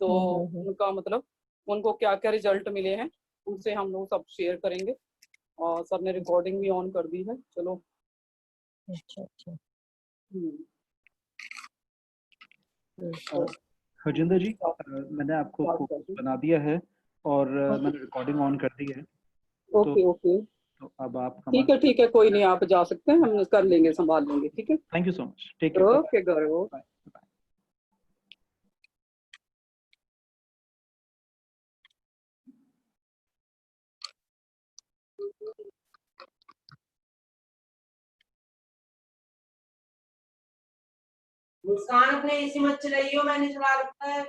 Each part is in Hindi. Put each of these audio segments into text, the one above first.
तो उनका मतलब उनको क्या क्या रिजल्ट मिले हैं उनसे हम लोग सब शेयर करेंगे। और सर ने रिकॉर्डिंग भी ऑन कर दी है। चलो। अच्छा अच्छा। हरजिंदर जी, मैंने आपको बना दिया है और मैंने रिकॉर्डिंग ऑन कर दी है। ओके ओके, तो अब आप ठीक है, कोई नहीं, आप जा सकते हैं, हम कर लेंगे, संभाल लेंगे। ठीक है, thank you so much, take care, okay Gaurav. Muskan अपने एसी मत चलाइयो, मैंने चला रखा है।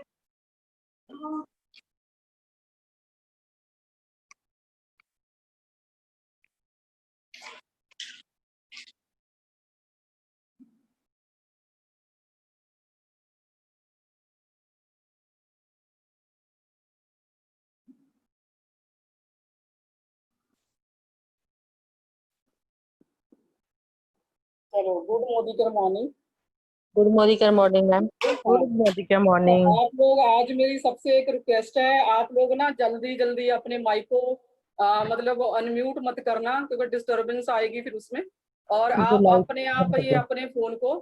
चलो, गुड मोदीकर मॉर्निंग। गुड मोदीकर मॉर्निंग मैम। गुड मोदीकर मॉर्निंग। आप लोग, आज मेरी सबसे एक रिक्वेस्ट है, आप लोग ना जल्दी जल्दी अपने माइक को मतलब अनम्यूट मत करना, क्योंकि डिस्टरबेंस आएगी फिर उसमें। और आप अपने आप ये अपने फोन को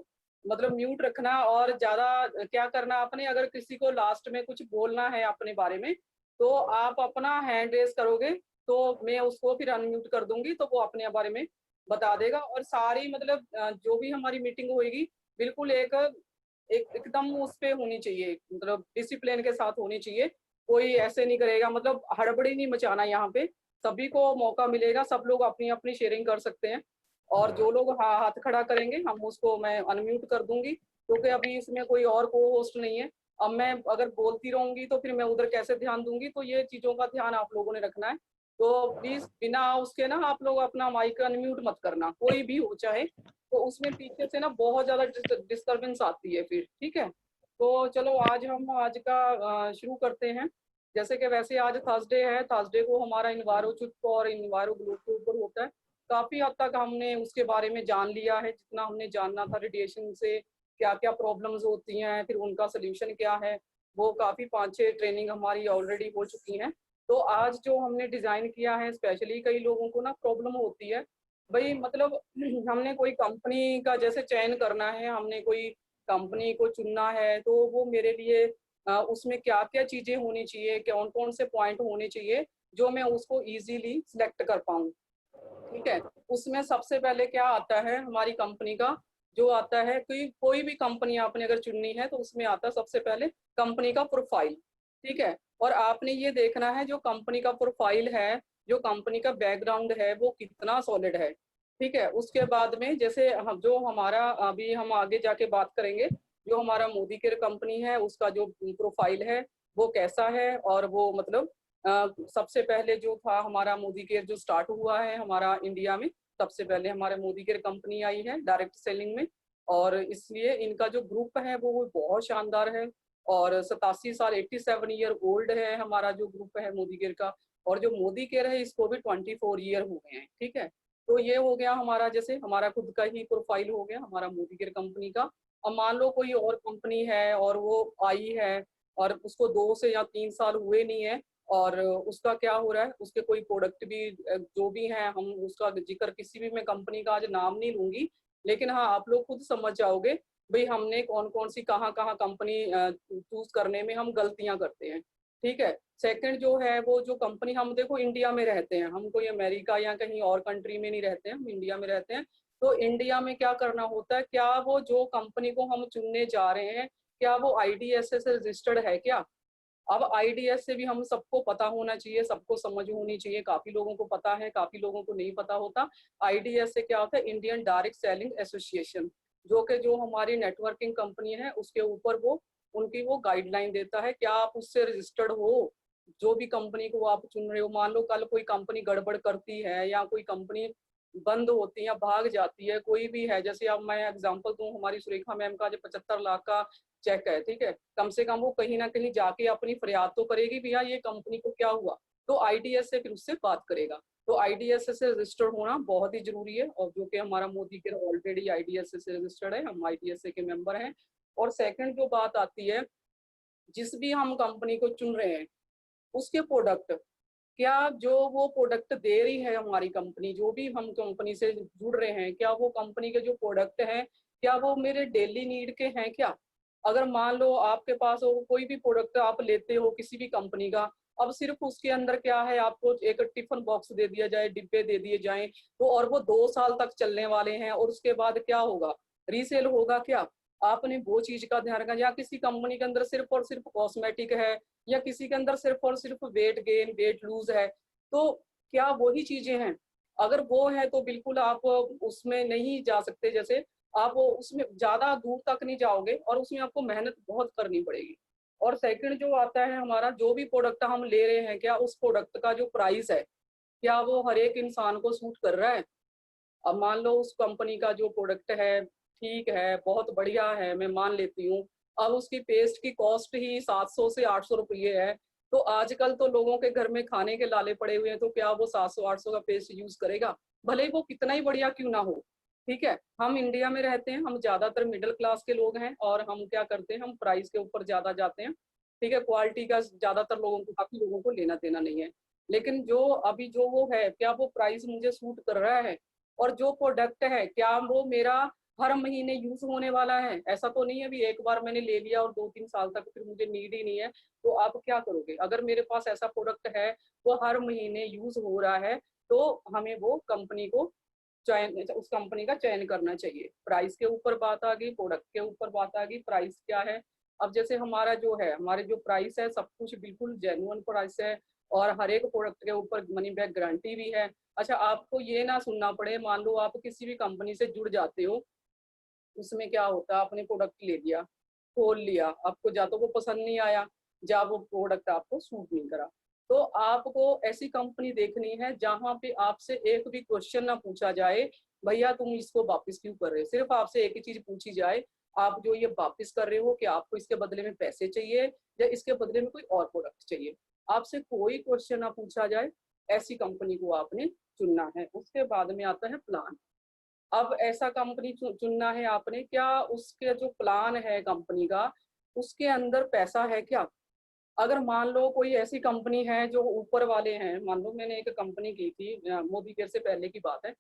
मतलब म्यूट रखना। और ज्यादा क्या करना, आपने अगर किसी को लास्ट में कुछ बोलना है अपने बारे में, तो आप अपना हैंड रेस करोगे तो मैं उसको फिर अनम्यूट कर दूंगी, तो वो अपने बारे में बता देगा। और सारी मतलब जो भी हमारी मीटिंग होगी बिल्कुल एकदम उस पे होनी चाहिए, मतलब डिसिप्लिन के साथ होनी चाहिए। कोई ऐसे नहीं करेगा, मतलब हड़बड़ी नहीं मचाना। यहाँ पे सभी को मौका मिलेगा, सब लोग अपनी अपनी शेयरिंग कर सकते हैं। और जो लोग हाथ खड़ा करेंगे हम उसको मैं अनम्यूट कर दूंगी, क्योंकि अभी इसमें कोई और को होस्ट नहीं है। अब मैं अगर बोलती रहूंगी तो फिर मैं उधर कैसे ध्यान दूंगी, तो ये चीजों का ध्यान आप लोगों ने रखना है। तो प्लीज बिना उसके ना आप लोग अपना माइक अनम्यूट मत करना, कोई भी हो चाहे, तो उसमें पीछे से ना बहुत ज्यादा डिस्टर्बेंस आती है फिर। ठीक है, तो चलो आज हम आज का शुरू करते हैं। जैसे कि वैसे आज थर्सडे है, थर्सडे को हमारा इन्वायरो चुप और इन्वायरो ग्लोब के ऊपर होता है। काफी हद तक हमने उसके बारे में जान लिया है, जितना हमने जानना था। रेडिएशन से क्या क्या प्रॉब्लम्स होती हैं, फिर उनका सोल्यूशन क्या है, वो काफी 5-6 ट्रेनिंग हमारी ऑलरेडी हो चुकी हैं। तो आज जो हमने डिजाइन किया है, स्पेशली कई लोगों को ना प्रॉब्लम होती है भाई, मतलब हमने कोई कंपनी का जैसे चयन करना है, हमने कोई कंपनी को चुनना है, तो वो मेरे लिए उसमें क्या क्या चीजें होनी चाहिए, कौन कौन से पॉइंट होने चाहिए जो मैं उसको इजीली सिलेक्ट कर पाऊँ। ठीक है, उसमें सबसे पहले क्या आता है हमारी कंपनी का, जो आता है कि कोई भी कंपनी आपने अगर चुननी है तो उसमें आता है सबसे पहले कंपनी का प्रोफाइल। ठीक है, और आपने ये देखना है जो कंपनी का प्रोफाइल है, जो कंपनी का बैकग्राउंड है, वो कितना सॉलिड है। ठीक है, उसके बाद में जैसे हम जो हमारा अभी हम आगे जाके बात करेंगे, जो हमारा मोदी केयर कंपनी है उसका जो प्रोफाइल है वो कैसा है। और वो मतलब सबसे पहले जो था हमारा मोदी केयर जो स्टार्ट हुआ है हमारा इंडिया में, सबसे पहले हमारा मोदी केयर कंपनी आई है डायरेक्ट सेलिंग में। और इसलिए इनका जो ग्रुप है वो बहुत शानदार है। और 87 साल 87 ईयर ओल्ड है हमारा जो ग्रुप है मोदी केयर का। और जो मोदी केयर है इसको भी 24 ईयर हो गए हैं। ठीक है, तो ये हो गया हमारा, जैसे हमारा खुद का ही प्रोफाइल हो गया हमारा मोदी केयर कंपनी का। अब मान लो कोई और कंपनी है और वो आई है और उसको 2 से या 3 साल हुए नहीं है, और उसका क्या हो रहा है, उसके कोई प्रोडक्ट भी जो भी है, हम उसका जिक्र किसी भी मैं कंपनी का आज नाम नहीं लूंगी, लेकिन हाँ आप लोग खुद समझ जाओगे भाई हमने कौन कौन सी कहाँ कहाँ कंपनी चूज करने में हम गलतियां करते हैं। ठीक है, सेकंड जो है वो जो कंपनी, हम देखो इंडिया में रहते हैं, हम कोई अमेरिका या कहीं और कंट्री में नहीं रहते हैं, हम इंडिया में रहते हैं। तो इंडिया में क्या करना होता है, क्या वो जो कंपनी को हम चुनने जा रहे हैं क्या वो IDSA से रजिस्टर्ड है क्या। अब IDS से भी हम सबको पता होना चाहिए, सबको समझ होनी चाहिए। काफी लोगों को पता है, काफी लोगों को नहीं पता होता। IDS से क्या होता है, इंडियन डायरेक्ट सेलिंग एसोसिएशन, जो कि जो हमारी नेटवर्किंग कंपनी है उसके ऊपर वो उनकी वो गाइडलाइन देता है। क्या आप उससे रजिस्टर्ड हो, जो भी कंपनी को आप चुन रहे हो। मान लो कल कोई कंपनी गड़बड़ करती है या कोई कंपनी बंद होती है या भाग जाती है, कोई भी है, जैसे अब मैं एग्जांपल दूं, हमारी सुरेखा मैम का जो 75 लाख का चेक है, ठीक है, कम से कम वो कहीं ना कहीं जाके अपनी फरियाद तो करेगी भैया ये कंपनी को क्या हुआ, तो IDS से फिर उससे बात करेगा। तो IDS से रजिस्टर्ड होना बहुत ही जरूरी है, और जो कि हमारा मोदी के ऑलरेडी IDS से रजिस्टर्ड है, हम IDS के मेंबर हैं। और सेकंड जो बात आती है जिस भी हम कंपनी को चुन रहे हैं उसके प्रोडक्ट, क्या जो वो प्रोडक्ट दे रही है हमारी कंपनी, जो भी हम कंपनी से जुड़ रहे हैं, क्या वो कंपनी के जो प्रोडक्ट हैं क्या वो मेरे डेली नीड के हैं क्या। अगर मान लो आपके पास हो कोई भी प्रोडक्ट आप लेते हो किसी भी कंपनी का, अब सिर्फ उसके अंदर क्या है, आपको एक टिफिन बॉक्स दे दिया जाए, डिब्बे दे दिए जाएं, तो और वो 2 साल तक चलने वाले हैं, और उसके बाद क्या होगा, रीसेल होगा क्या। आपने वो चीज का ध्यान रखना। या किसी कंपनी के अंदर सिर्फ और सिर्फ कॉस्मेटिक है, या किसी के अंदर सिर्फ और सिर्फ वेट गेन वेट लूज है, तो क्या वही चीजें हैं। अगर वो है तो बिल्कुल आप उसमें नहीं जा सकते, जैसे आप उसमें ज्यादा दूर तक नहीं जाओगे, और उसमें आपको मेहनत बहुत करनी पड़ेगी। और सेकंड जो आता है हमारा, जो भी प्रोडक्ट हम ले रहे हैं क्या उस प्रोडक्ट का जो प्राइस है क्या वो हर एक इंसान को सूट कर रहा है। अब मान लो उस कंपनी का जो प्रोडक्ट है ठीक है, बहुत बढ़िया है, मैं मान लेती हूँ, अब उसकी पेस्ट की कॉस्ट ही 700 से 800 रुपये है, तो आजकल तो लोगों के घर में खाने के लाले पड़े हुए हैं, तो क्या वो 700-800 का पेस्ट यूज करेगा, भले ही वो कितना ही बढ़िया क्यों ना हो। ठीक है, हम इंडिया में रहते हैं, हम ज्यादातर मिडिल क्लास के लोग हैं, और हम क्या करते हैं, हम प्राइस के ऊपर ज्यादा जाते हैं। ठीक है, क्वालिटी का ज्यादातर लोगों को, काफी लोगों को लेना देना नहीं है। लेकिन जो अभी जो वो है क्या वो प्राइस मुझे सूट कर रहा है, और जो प्रोडक्ट है क्या वो मेरा हर महीने यूज होने वाला है। ऐसा तो नहीं है भी एक बार मैंने ले लिया और 2-3 साल तक फिर मुझे नीड ही नहीं है, तो आप क्या करोगे। अगर मेरे पास ऐसा प्रोडक्ट है वो हर महीने यूज हो रहा है, तो हमें वो कंपनी को चयन, उस कंपनी का चयन करना चाहिए। प्राइस के ऊपर बात आ गई, प्रोडक्ट के ऊपर बात आ गई, प्राइस क्या है। अब जैसे हमारा जो है, हमारे जो प्राइस है सब कुछ बिल्कुल जेन्युइन प्राइस है, और हर एक प्रोडक्ट के ऊपर मनी बैक गारंटी भी है। अच्छा, आपको ये ना सुनना पड़े, मान लो आप किसी भी कंपनी से जुड़ जाते हो, उसमें क्या होता है, आपने प्रोडक्ट ले लिया, खोल लिया, आपको या तो वो पसंद नहीं आया, या वो प्रोडक्ट आपको सूट नहीं करा, तो आपको ऐसी कंपनी देखनी है जहां पे आपसे एक भी क्वेश्चन ना पूछा जाए, भैया तुम इसको वापस क्यों कर रहे हो। सिर्फ आपसे एक ही चीज पूछी जाए, आप जो ये वापस कर रहे हो कि आपको इसके बदले में पैसे चाहिए या इसके बदले में कोई और प्रोडक्ट चाहिए। आपसे कोई क्वेश्चन ना पूछा जाए, ऐसी कंपनी को आपने चुनना है। उसके बाद में आता है प्लान। अब ऐसा कंपनी चुनना है आपने, क्या उसके जो प्लान है कंपनी का उसके अंदर पैसा है क्या। अगर मान लो कोई ऐसी कंपनी है जो ऊपर वाले हैं, मान लो मैंने एक कंपनी की थी, मोदी केयर से पहले की बात है,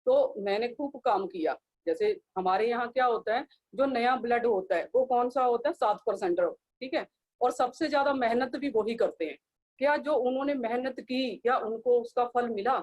तो मैंने खूब काम किया। जैसे हमारे यहाँ क्या होता है, जो नया ब्लड होता है वो कौन सा होता है, 7%। ठीक है, और सबसे ज्यादा मेहनत भी वही करते हैं। क्या जो उन्होंने मेहनत की क्या उनको उसका फल मिला,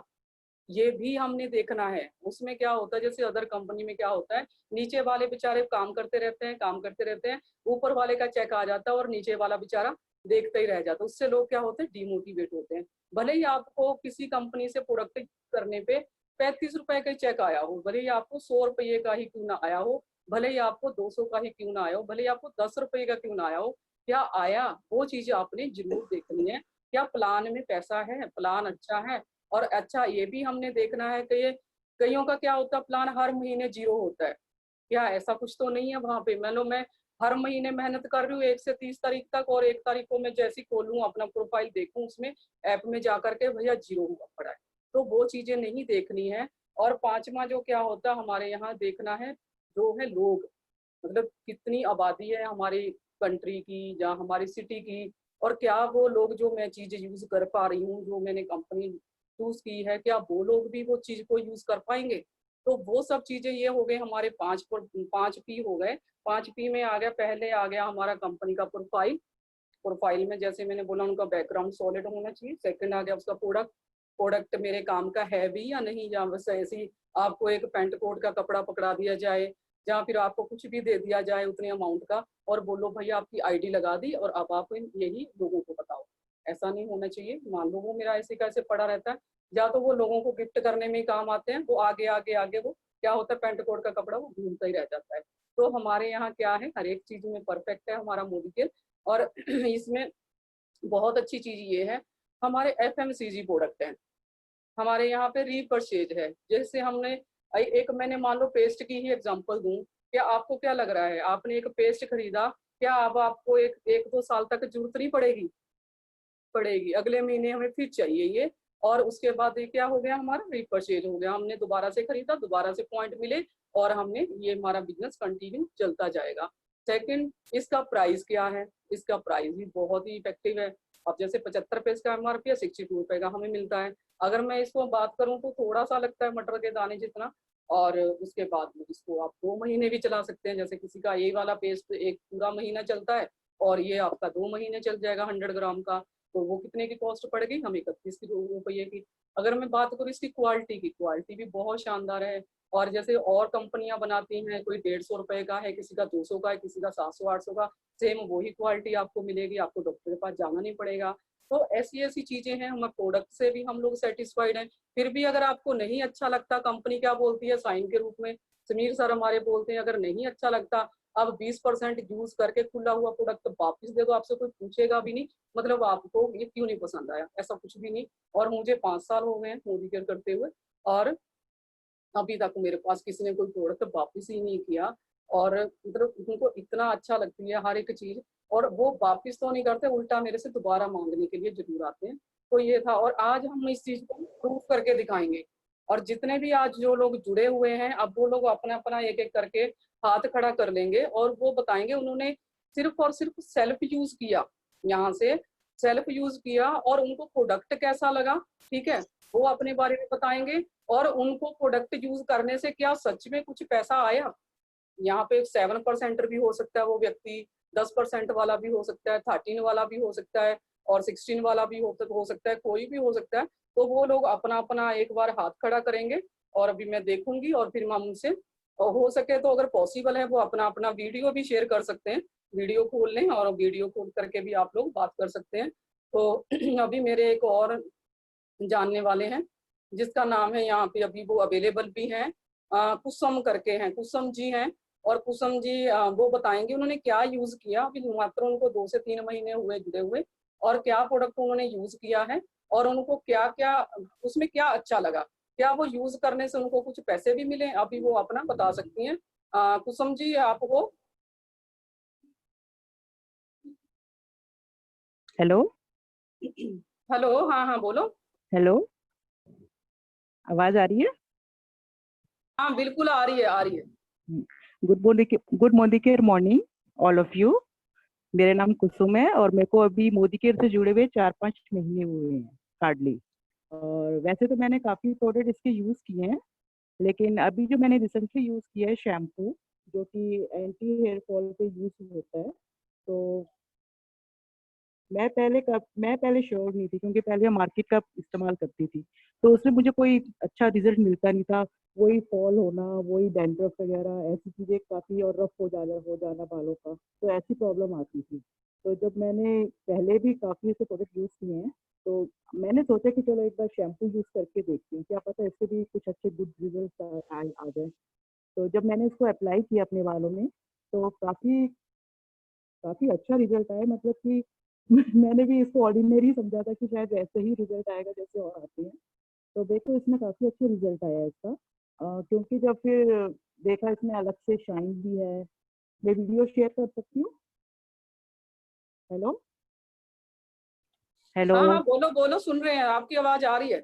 ये भी हमने देखना है। उसमें क्या होता है, जैसे अदर कंपनी में क्या होता है, नीचे वाले बेचारे काम करते रहते हैं, काम करते रहते हैं, ऊपर वाले का चेक आ जाता है और नीचे वाला बेचारा देखते ही रह जाता है। उससे लोग क्या होते हैं, डिमोटिवेट होते हैं। भले ही आपको किसी कंपनी से प्रोडक्ट करने पे 35 रुपए का चेक आया हो, भले ही आपको 100 रुपये का ही क्यों ना आया हो, भले ही आपको 200 का ही क्यों ना आया हो, भले ही आपको 10 रुपये का क्यों ना आया हो, क्या आया, वो चीज आपने जरूर देखनी है। क्या प्लान में पैसा है, प्लान अच्छा है। और अच्छा ये भी हमने देखना है कि ये कईयों का क्या होता है, प्लान हर महीने जीरो होता है। क्या ऐसा कुछ तो नहीं है वहां पे, मान लो मैं हर महीने मेहनत कर रही हूँ 1 से 30 तारीख तक, और 1 तारीख को मैं जैसी खोलूँ अपना प्रोफाइल देखूं उसमें ऐप में जा करके भैया जीरो हुआ पड़ा है, तो वो चीजें नहीं देखनी है। और पांचवा जो क्या होता है हमारे यहाँ देखना है, जो है लोग, मतलब कितनी आबादी है हमारी कंट्री की या हमारी सिटी की, और क्या वो लोग जो मैं चीज यूज कर पा रही हूँ, जो मैंने कंपनी चूज की है, क्या वो लोग भी वो चीज को यूज कर पाएंगे। तो वो सब चीजें ये हो गए हमारे 5 P हो गए। 5 P में आ गया, पहले आ गया हमारा कंपनी का प्रोफाइल। प्रोफाइल में जैसे मैंने बोला उनका बैकग्राउंड सॉलिड होना चाहिए। सेकंड आ गया उसका प्रोडक्ट, प्रोडक्ट मेरे काम का है भी या नहीं, या बस ऐसे ही आपको एक पैंट कोट का कपड़ा पकड़ा दिया जाए, या फिर आपको कुछ भी दे दिया जाए उतने अमाउंट का और बोलो भैया आपकी आईडी लगा दी और अब आप यही लोगों को बताओ। ऐसा नहीं होना चाहिए। मान लो वो मेरा ऐसे कैसे पड़ा रहता है, या तो वो लोगों को गिफ्ट करने में ही काम आते हैं, वो आगे आगे आगे वो क्या होता है, पैंट कोट का कपड़ा वो घूमता ही रह जाता है। तो हमारे यहाँ क्या है, हर एक चीज में परफेक्ट है हमारा मोदी के। और इसमें बहुत अच्छी चीज ये है, हमारे FMCG प्रोडक्ट हैं हमारे यहाँ पे, रीपरचेज है। जैसे हमने एक, मैंने मान लो पेस्ट की ही एग्जांपल दूं, क्या आपको क्या लग रहा है, आपने एक पेस्ट खरीदा, क्या अब आपको एक 2 साल तक जरूरत नहीं पड़ेगी, पड़ेगी, अगले महीने हमें फिर चाहिए ये, और उसके बाद ये क्या हो गया, हमारा रीपरचेज हो गया, हमने दोबारा से खरीदा, दोबारा से पॉइंट मिले और हमने ये हमारा बिजनेस कंटिन्यू चलता जाएगा। सेकंड, इसका प्राइस क्या है, इसका प्राइस भी बहुत ही इफेक्टिव है। अब जैसे 75 रुपए का MRP है, 62 रुपए का हमें मिलता है। अगर मैं इसको बात करूं तो थोड़ा सा लगता है मटर के दाने जितना, और उसके बाद में इसको आप 2 महीने भी चला सकते हैं। जैसे किसी का ये वाला पेस्ट एक पूरा महीना चलता है और ये आपका 2 महीने चल जाएगा 100 ग्राम का, तो वो कितने की कॉस्ट पड़ेगी हमें, 31 रुपये की। अगर मैं बात करूँ इसकी क्वालिटी की, क्वालिटी भी बहुत शानदार है। और जैसे और कंपनियां बनाती हैं, कोई 150 रुपए का है, किसी का 200 का है, किसी का 700-800 का, सेम वही क्वालिटी आपको मिलेगी, आपको डॉक्टर के पास जाना नहीं पड़ेगा। तो ऐसी ऐसी चीजें हैं, हमें प्रोडक्ट से भी हम लोग सेटिस्फाइड हैं। फिर भी अगर आपको नहीं अच्छा लगता, कंपनी क्या बोलती है साइन के रूप में, समीर सर हमारे बोलते हैं, अगर नहीं अच्छा लगता अब 20% यूज करके खुला हुआ प्रोडक्ट वापस दे दो, आपसे कोई पूछेगा भी नहीं, मतलब आपको ये क्यों नहीं पसंद आया, ऐसा कुछ भी नहीं। और मुझे 5 साल हो गए हैं मोदी केयर करते हुए, और अभी तक मेरे पास किसी ने कोई प्रोडक्ट वापस ही नहीं किया। और मतलब उनको इतना अच्छा लगती है हर एक चीज, और वो वापस तो नहीं करते, उल्टा मेरे से दोबारा मांगने के लिए जरूर आते हैं। तो ये था, और आज हम इस चीज को प्रूव करके दिखाएंगे। और जितने भी आज जो लोग जुड़े हुए हैं, अब वो लोग अपना अपना एक एक करके हाथ खड़ा कर लेंगे और वो बताएंगे उन्होंने सिर्फ और सिर्फ सेल्फ यूज किया, यहाँ से सेल्फ यूज किया और उनको प्रोडक्ट कैसा लगा, ठीक है, वो अपने बारे में बताएंगे। और उनको प्रोडक्ट यूज करने से क्या सच में कुछ पैसा आया, यहाँ पे 7% भी हो सकता है वो व्यक्ति, 10% वाला भी हो सकता है, 13 वाला भी हो सकता है, और 16 वाला भी हो सकता है, कोई भी हो सकता है। तो वो लोग अपना अपना एक बार हाथ खड़ा करेंगे और अभी मैं देखूंगी, और फिर हम उनसे हो सके तो अगर पॉसिबल है वो अपना अपना वीडियो भी शेयर कर सकते हैं, वीडियो खोल लें और वीडियो खोल करके भी आप लोग बात कर सकते हैं। तो अभी मेरे एक और जानने वाले हैं जिसका नाम है, यहाँ पे अभी वो अवेलेबल भी हैं, कुसुम करके हैं, कुसुम जी हैं। और कुसुम जी वो बताएंगे उन्होंने क्या यूज किया, अभी मात्र उनको 2 से 3 महीने हुए जुड़े हुए, और क्या प्रोडक्ट उन्होंने यूज किया है, और उनको क्या क्या उसमें क्या अच्छा लगा, क्या वो यूज करने से उनको कुछ पैसे भी मिले, अभी वो अपना बता सकती हैं। कुसुम जी आप हो? हेलो। हेलो, हाँ हाँ बोलो। हेलो, आवाज आ रही है? हाँ बिल्कुल आ रही है, आ रही है। गुड मोदी care morning all of you. मेरा नाम कुसुम है और मेरे को अभी मोदी केयर से जुड़े हुए 4-5 महीने हुए हैं हार्डली। और वैसे तो मैंने काफी प्रोडक्ट इसके यूज किए हैं, लेकिन अभी जो मैंने रिसेंटली यूज किया है शैम्पू, जो कि एंटी हेयर फॉल पे यूज होता है। तो मैं पहले श्योर नहीं थी, क्योंकि पहले मार्केट का इस्तेमाल करती थी, तो उसमें मुझे कोई अच्छा रिजल्ट मिलता नहीं था। वही फॉल होना, वही डैंड्रफ वगैरह ऐसी चीजें काफी, और रफ हो जाना बालों का, तो ऐसी प्रॉब्लम आती थी। तो जब मैंने पहले भी काफी ऐसे प्रोडक्ट यूज किए हैं, तो मैंने सोचा कि चलो एक बार शैम्पू यूज करके देखती हूँ, क्या पता इससे भी कुछ अच्छे गुड रिजल्ट आ जाए। तो जब मैंने इसको अप्लाई किया अपने बालों में, तो काफी काफी अच्छा रिजल्ट आया, मतलब कि मैंने भी इसको ऑर्डिनरी समझा था कि शायद वैसे ही रिजल्ट आएगा जैसे और आते हैं। तो देखो इसमें काफी अच्छा रिजल्ट आया है इसका। क्योंकि जब फिर देखा इसमें अलग से शाइन भी है। मैं वीडियो शेयर कर सकती हूँ? हेलो। हेलो। हाँ हाँ बोलो बोलो, सुन रहे हैं, आपकी आवाज आ रही है।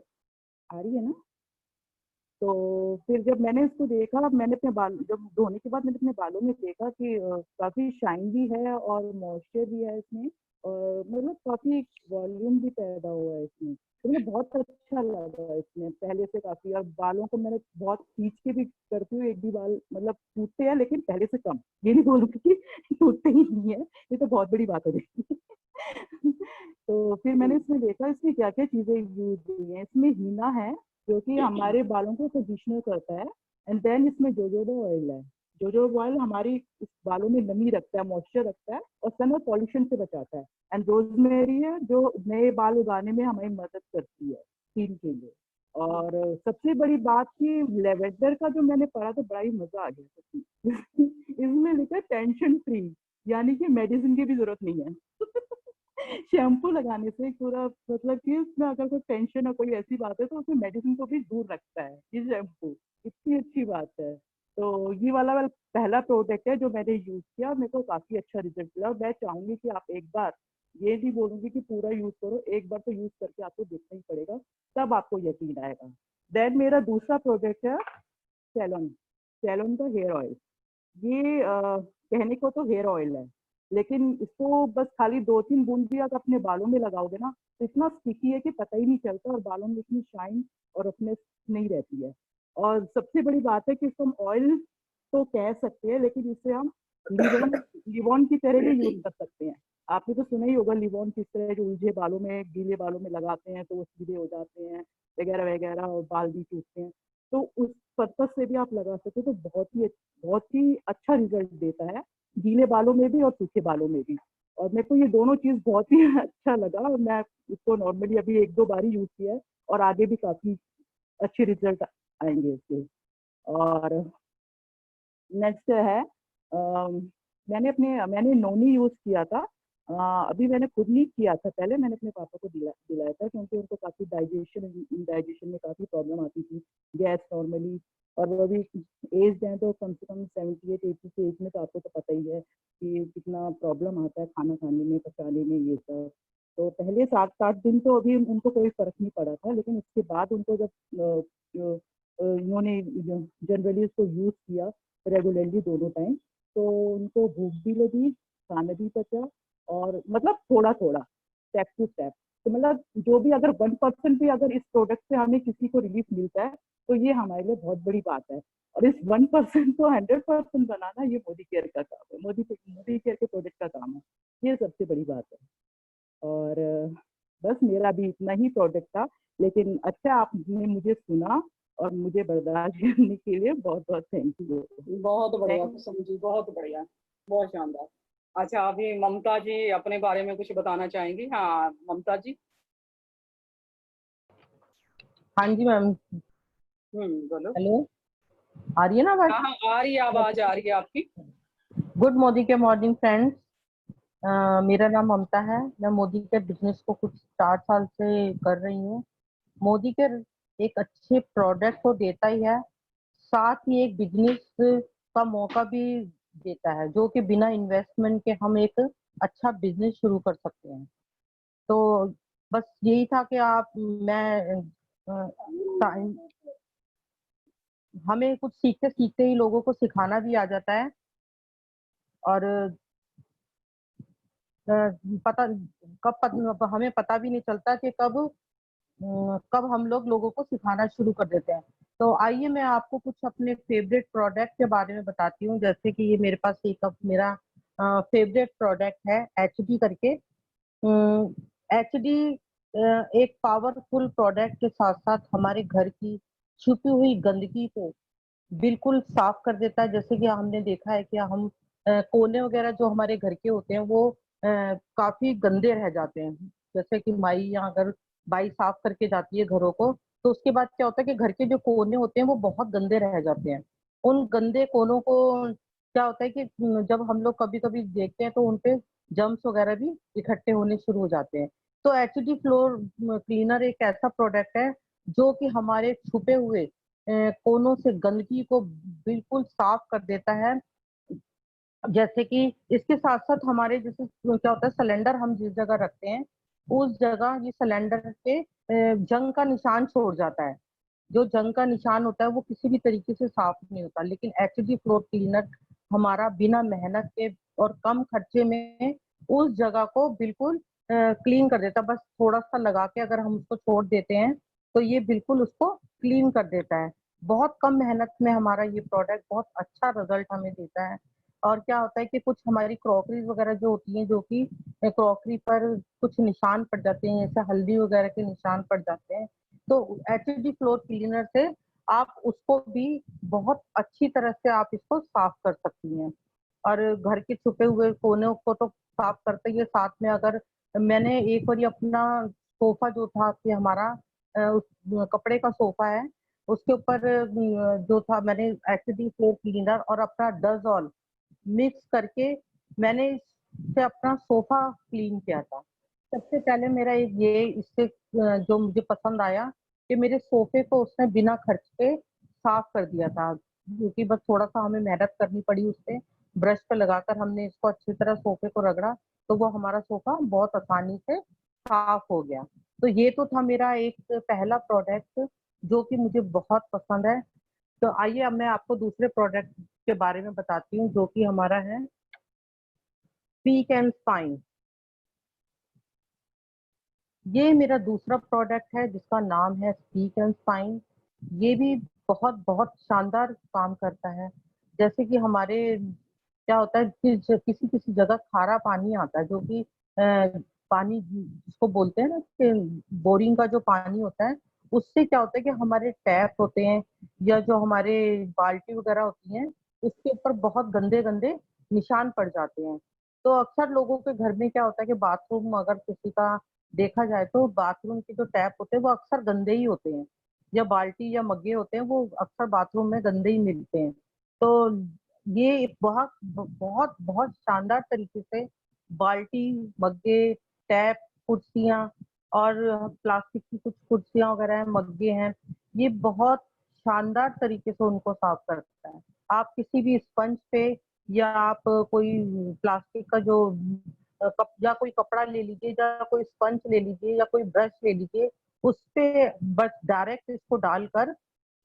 आ रही है ना? तो फिर जब मैंने इसको देखा, मैंने अपने बाल जब धोने के बाद मैंने अपने बालों में देखा कि काफी शाइन भी है और मॉइस्चर भी है इसमें, और मतलब काफी वॉल्यूम भी पैदा हुआ है इसमें। तो मुझे बहुत अच्छा लगा इसमें पहले से काफी। और बालों को मैंने बहुत खींच के भी करती हूँ, एक भी बाल मतलब टूटते हैं लेकिन पहले से कम, ये नहीं बोलूँगी कि टूटते ही नहीं है, ये तो बहुत बड़ी बात हो जाएगी। तो फिर मैंने इसमें देखा इसमें क्या क्या चीजें यूज हुई हैं। इसमें हीना है, जो कि हमारे बालों को कंडीशनर करता है। एंड देन इसमें जोजोबा ऑयल है। जोजोबा ऑयल हमारी इस बालों में नमी रखता है, मॉइस्चर रखता है, और सन और पॉल्यूशन से बचाता है। एंड रोजमेरी है, जो नए बाल उगाने में हमारी मदद करती है स्किन के लिए। और सबसे बड़ी बात कि लेवेंडर का जो मैंने पढ़ा तो बड़ा ही मजा आ गया। इसमें लिखा है टेंशन फ्री, यानी कि मेडिसिन की भी जरूरत नहीं है। शैम्पू लगाने से पूरा मतलब कि उसमें अगर कोई टेंशन और कोई ऐसी बात है तो उसमें मेडिसिन को भी दूर रखता है ये शैम्पू। इतनी अच्छी बात है। तो ये वाला पहला प्रोडक्ट है जो मैंने यूज किया और मेरे को काफी अच्छा रिजल्ट मिला। और मैं चाहूंगी कि आप एक बार, ये नहीं बोलूंगी कि पूरा यूज करो, एक बार तो यूज करके आपको देखना ही पड़ेगा, तब आपको यकीन आएगा। देन मेरा दूसरा प्रोडक्ट है सैलून, सैलून का हेयर ऑयल। ये कहने को तो हेयर ऑयल है, लेकिन इसको बस खाली 2-3 बूंद भी अगर अपने बालों में लगाओगे ना तो इतना स्टिकी है कि पता ही नहीं चलता और बालों में इतनी शाइन और अपने नहीं रहती है। और सबसे बड़ी बात है कि इसको हम ऑयल तो कह सकते हैं, लेकिन इसे हम लिवॉन की तरह भी यूज कर सकते हैं। आपने तो सुना ही होगा लिवॉन किस तरह जो उलझे बालों में, गीले बालों में लगाते हैं तो वो सीधे हो जाते हैं वगैरह वगैरह, और बाल भी टूटते हैं। तो उस पर्पज से भी आप लगा सकते हो, तो बहुत ही अच्छा रिजल्ट देता है, गीले बालों में भी और सूखे बालों में भी। और मेरे को ये दोनों चीज बहुत ही अच्छा लगा, और मैं इसको नॉर्मली अभी 1-2 बार ही यूज किया है और आगे भी काफी अच्छे रिजल्ट आएंगे इसके। और नेक्स्ट है मैंने नोनी यूज किया था। अभी मैंने खुद नहीं किया था, पहले मैंने अपने पापा को दिलाया था, क्योंकि उनको काफी डाइजेशन में काफी प्रॉब्लम आती थी, गैस नॉर्मली, और वो भी एज है तो कम से कम 78-80 के एज में, तो आपको तो पता ही है कि कितना प्रॉब्लम आता है खाना खाने में, पचाने में, ये सब। तो पहले 7-8 दिन तो अभी उनको कोई फर्क नहीं पड़ा था, लेकिन उसके बाद उनको जब इन्होंने जनरली उसको यूज किया रेगुलरली दोनों टाइम, तो उनको भूख भी लगी, खाना भी पचा, और मतलब थोड़ा थोड़ा स्टेप टू स्टेप। तो मतलब जो भी अगर 1% भी अगर इस प्रोडक्ट से हमें किसी को रिलीफ मिलता है तो ये हमारे लिए बहुत बड़ी बात है। और इस 1% को 100% बनाना ये मोदी केयर का काम है, मोदी केयर के प्रोडक्ट का काम है, ये सबसे बड़ी बात है। और बस मेरा भी इतना ही प्रोडक्ट था, लेकिन अच्छा आपने मुझे सुना और मुझे बर्दाश्त करने के लिए बहुत बहुत थैंक यू। बहुत बढ़िया कुसुम जी, बहुत बढ़िया, बहुत शानदार। अच्छा, अभी ममता जी अपने बारे में कुछ बताना चाहेंगी? हाँ ममता जी। हाँ जी मैम। बोलो। हेलो, आ रही है ना आवाज? हाँ हाँ, आ रही है, आवाज आ रही है आपकी। गुड मोदी के मॉर्निंग फ्रेंड्स। मेरा नाम ममता है। मैं मोदी के बिजनेस को कुछ 4 साल से कर रही हूँ। मोदी के एक अच्छे प्रोडक्ट को देता ही है, साथ ही एक बिजनेस का मौका भी देता है, जो कि बिना इन्वेस्टमेंट के हम एक अच्छा बिजनेस शुरू कर सकते हैं। तो बस यही था कि हमें कुछ सीखते सीखते ही लोगों को सिखाना भी आ जाता है, और पता हमें पता भी नहीं चलता कि कब हम लोगों को सिखाना शुरू कर देते हैं। तो आइए मैं आपको कुछ अपने फेवरेट प्रोडक्ट के बारे में बताती हूँ। जैसे कि ये मेरे पास एक मेरा फेवरेट प्रोडक्ट है एचडी करके। एचडी एक पावरफुल प्रोडक्ट के साथ साथ हमारे घर की छुपी हुई गंदगी को बिल्कुल साफ कर देता है। जैसे कि हमने देखा है कि हम कोने वगैरह जो हमारे घर के होते हैं वो काफी गंदे रह जाते हैं। जैसे कि माई या अगर बाई साफ करके जाती है घरों को, तो उसके बाद क्या होता है कि घर के जो कोने होते हैं वो बहुत गंदे रह जाते हैं। उन गंदे कोनों को क्या होता है कि जब हम लोग कभी कभी देखते हैं तो उनपे जम्स वगैरह भी इकट्ठे होने शुरू हो जाते हैं। तो एचडी फ्लोर क्लीनर एक ऐसा प्रोडक्ट है जो कि हमारे छुपे हुए कोनों से गंदगी को बिल्कुल साफ कर देता है। जैसे कि इसके साथ साथ हमारे जैसे क्या होता है, सिलेंडर हम जिस जगह रखते हैं उस जगह ये सिलेंडर पे जंग का निशान छोड़ जाता है। जो जंग का निशान होता है वो किसी भी तरीके से साफ नहीं होता, लेकिन एचडी फ्लोर क्लीनर हमारा बिना मेहनत के और कम खर्चे में उस जगह को बिल्कुल क्लीन कर देता है। बस थोड़ा सा लगा के अगर हम उसको छोड़ देते हैं तो ये बिल्कुल उसको क्लीन कर देता है। बहुत कम मेहनत में हमारा ये प्रोडक्ट बहुत अच्छा रिजल्ट हमें देता है। और क्या होता है कि कुछ हमारी क्रॉकरीज वगैरह जो होती हैं, जो कि क्रॉकरी पर कुछ निशान पड़ जाते हैं, जैसे हल्दी वगैरह के निशान पड़ जाते हैं, तो एचडी फ्लोर क्लीनर से आप उसको भी बहुत अच्छी तरह से आप इसको साफ कर सकती हैं। और घर के छुपे हुए कोने को तो साफ करते ही है, साथ में अगर मैंने एक बार अपना सोफा जो था कि हमारा उस कपड़े का सोफा है, उसके ऊपर जो था मैंने एचडी फ्लोर क्लीनर और अपना डजॉल मिक्स करके मैंने इससे अपना सोफा क्लीन किया था। सबसे पहले मेरा ये इससे जो मुझे पसंद आया कि मेरे सोफे को उसने बिना खर्च के साफ कर दिया था, क्योंकि बस थोड़ा सा हमें मेहनत करनी पड़ी उससे। ब्रश पे लगाकर हमने इसको अच्छी तरह सोफे को रगड़ा तो वो हमारा सोफा बहुत आसानी से साफ हो गया। तो ये तो था मेरा एक पहला प्रोडक्ट जो कि मुझे बहुत पसंद है। तो आइए अब मैं आपको दूसरे प्रोडक्ट के बारे में बताती हूँ, जो कि हमारा है स्पीक एंड स्पाइन। ये मेरा दूसरा प्रोडक्ट है जिसका नाम है स्पीक एंड स्पाइन। ये भी बहुत बहुत शानदार काम करता है। जैसे कि हमारे क्या होता है कि किसी किसी जगह खारा पानी आता है, जो कि पानी जिसको बोलते हैं ना कि बोरिंग का जो पानी होता है, उससे क्या होता है कि हमारे टैप होते हैं या जो हमारे बाल्टी वगैरह होती हैं, उसके ऊपर बहुत गंदे गंदे निशान पड़ जाते हैं। तो अक्सर लोगों के घर में क्या होता है कि बाथरूम अगर किसी का देखा जाए तो बाथरूम के जो टैप होते हैं वो अक्सर गंदे ही होते हैं, या बाल्टी या मग्गे होते हैं वो अक्सर बाथरूम में गंदे ही मिलते हैं। तो ये बहुत बहुत बहुत शानदार तरीके से बाल्टी, मग्गे, टैप, कुर्सियां और प्लास्टिक की कुछ कुर्सियां वगैरह हैं, मग्गे हैं, ये बहुत शानदार तरीके से उनको साफ करता है। आप किसी भी स्पंज पे या आप कोई प्लास्टिक का जो या कोई कपड़ा ले लीजिए या कोई स्पंज ले लीजिए या कोई ब्रश ले लीजिए, उस पे बस डायरेक्ट इसको डालकर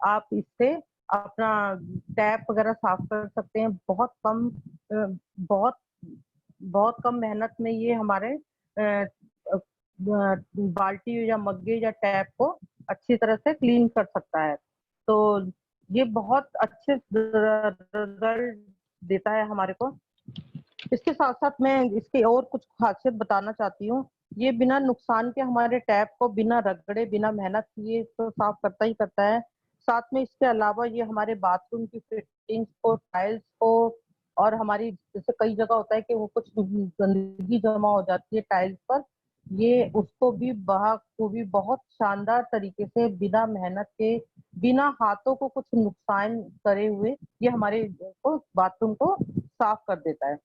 आप इससे अपना टैप वगैरह साफ कर सकते हैं। बहुत बहुत कम मेहनत में ये हमारे बाल्टी या मग्गे या टैप को अच्छी तरह से क्लीन कर सकता है। तो ये बहुत अच्छे रिजल्ट देता है हमारे को। इसके साथ साथ मैं इसकी और कुछ खासियत बताना चाहती हूँ। ये बिना नुकसान के हमारे टैप को बिना रगड़े बिना मेहनत किए इसको साफ करता ही करता है। साथ में इसके अलावा ये हमारे बाथरूम की फिटिंग्स को, टाइल्स को, और हमारी जैसे कई जगह होता है कि वो कुछ गंदगी जमा हो जाती है टाइल्स पर, ये उसको भी बखूबी बहुत शानदार तरीके से बिना मेहनत के, बिना हाथों को कुछ नुकसान करे हुए ये हमारे को बाथरूम को साफ कर देता है।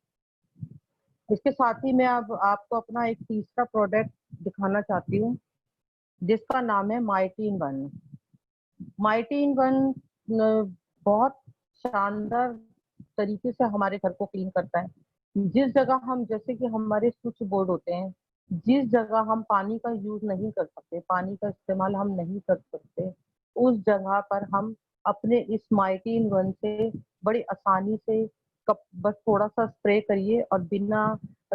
इसके साथ ही मैं अब आपको अपना एक तीसरा प्रोडक्ट दिखाना चाहती हूँ जिसका नाम है mighty in one. Mighty in one बहुत शानदार तरीके से हमारे घर को क्लीन करता है। जिस जगह हम, जैसे कि हमारे स्विच बोर्ड होते हैं, जिस जगह हम पानी का यूज नहीं कर सकते, पानी का इस्तेमाल हम नहीं कर सकते, उस जगह पर हम अपने इस माइटी इन वन से बड़ी आसानी से बस थोड़ा सा स्प्रे करिए और बिना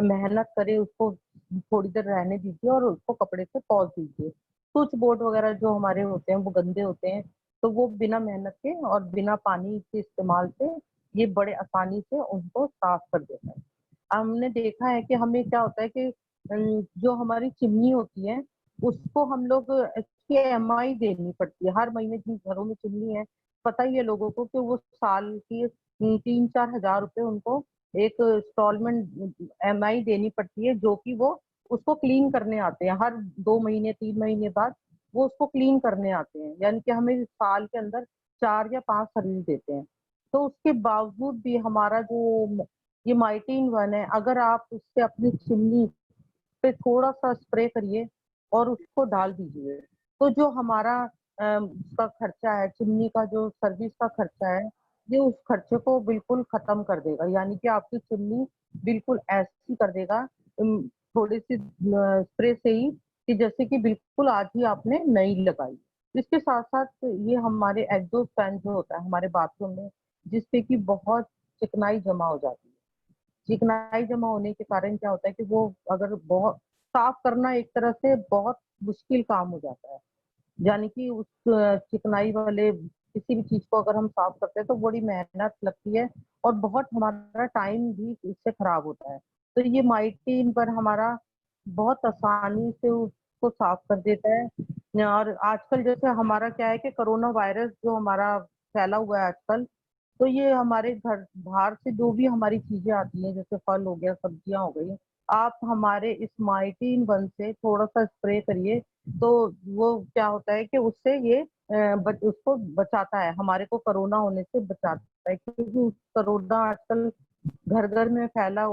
मेहनत करे उसको थोड़ी देर रहने दीजिए और उसको कपड़े से पोंछ दीजिए। स्विच बोर्ड वगैरह जो हमारे होते हैं वो गंदे होते हैं, तो वो बिना मेहनत के और बिना पानी के इस्तेमाल से ये बड़े आसानी से उनको साफ कर देता है। हमने देखा है कि हमें क्या होता है कि जो हमारी चिमनी होती है उसको हम लोग इसकी EMI देनी पड़ती है हर महीने। जिन घरों में चिमनी है, पता ही है लोगों को कि वो साल की 3-4 हजार रुपए उनको एक इंस्टॉलमेंट EMI देनी पड़ती है, जो कि वो उसको क्लीन करने आते हैं हर 2 महीने 3 महीने बाद, वो उसको क्लीन करने आते हैं। यानी कि हमें साल के अंदर 4 या 5 सर्विस देते हैं। तो उसके बावजूद भी हमारा जो ये माइटी इन वन है, अगर आप उससे अपनी चिमनी पे थोड़ा सा स्प्रे करिए और उसको डाल दीजिए, तो जो हमारा उसका खर्चा है, चिमनी का जो सर्विस का खर्चा है, ये उस खर्चे को बिल्कुल खत्म कर देगा। यानी कि आपकी चिमनी बिल्कुल ऐसी कर देगा थोड़ी सी स्प्रे से ही, कि जैसे कि बिल्कुल आज ही आपने नई लगाई। इसके साथ साथ ये हमारे एग्जॉस्ट फैन जो होता है हमारे बाथरूम में, जिससे कि बहुत चिकनाई जमा हो जाती है। चिकनाई जमा होने के कारण क्या होता है कि वो अगर बहुत साफ करना एक तरह से बहुत मुश्किल काम हो जाता है। यानी कि उस चिकनाई वाले किसी भी चीज को अगर हम साफ करते हैं तो बड़ी मेहनत लगती है और बहुत हमारा टाइम भी इससे खराब होता है। तो ये माइटीन पर हमारा बहुत आसानी से उसको साफ कर देता है। और आजकल जैसे हमारा क्या है कि कोरोना वायरस जो हमारा फैला हुआ है आजकल, तो ये हमारे घर बाहर से जो भी हमारी चीजें आती हैं, जैसे फल हो गया, सब्जियां हो गई, आप हमारे इस माइटीन वन से थोड़ा सा स्प्रे करिए, तो वो क्या होता है कि उससे ये उसको बचाता है, हमारे को कोरोना होने से बचाता है। क्योंकि कोरोना आजकल घर घर में फैला,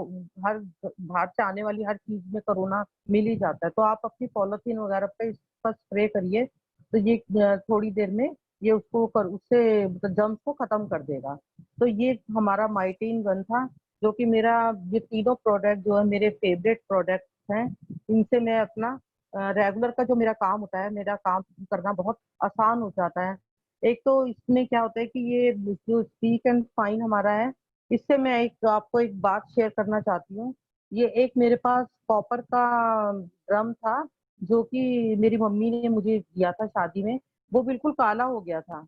हर बाहर से आने वाली हर चीज में कोरोना मिल ही जाता है। तो आप अपनी पॉलिथीन वगैरह पे इसका स्प्रे करिए, तो ये थोड़ी देर में ये उससे जर्म्स को खत्म कर देगा। तो ये हमारा माइटीन वन था, जो कि मेरा ये तीनों प्रोडक्ट जो है मेरे फेवरेट प्रोडक्ट्स हैं। इनसे मैं अपना रेगुलर का जो मेरा काम होता है, मेरा काम करना बहुत आसान हो जाता है। एक तो इसमें क्या होता है कि ये जो स्पीक एंड फाइन हमारा है, इससे मैं आपको एक बात शेयर करना चाहती हूँ ये एक मेरे पास कॉपर का ड्रम था, जो कि मेरी मम्मी ने मुझे दिया था शादी में। वो बिल्कुल काला हो गया था।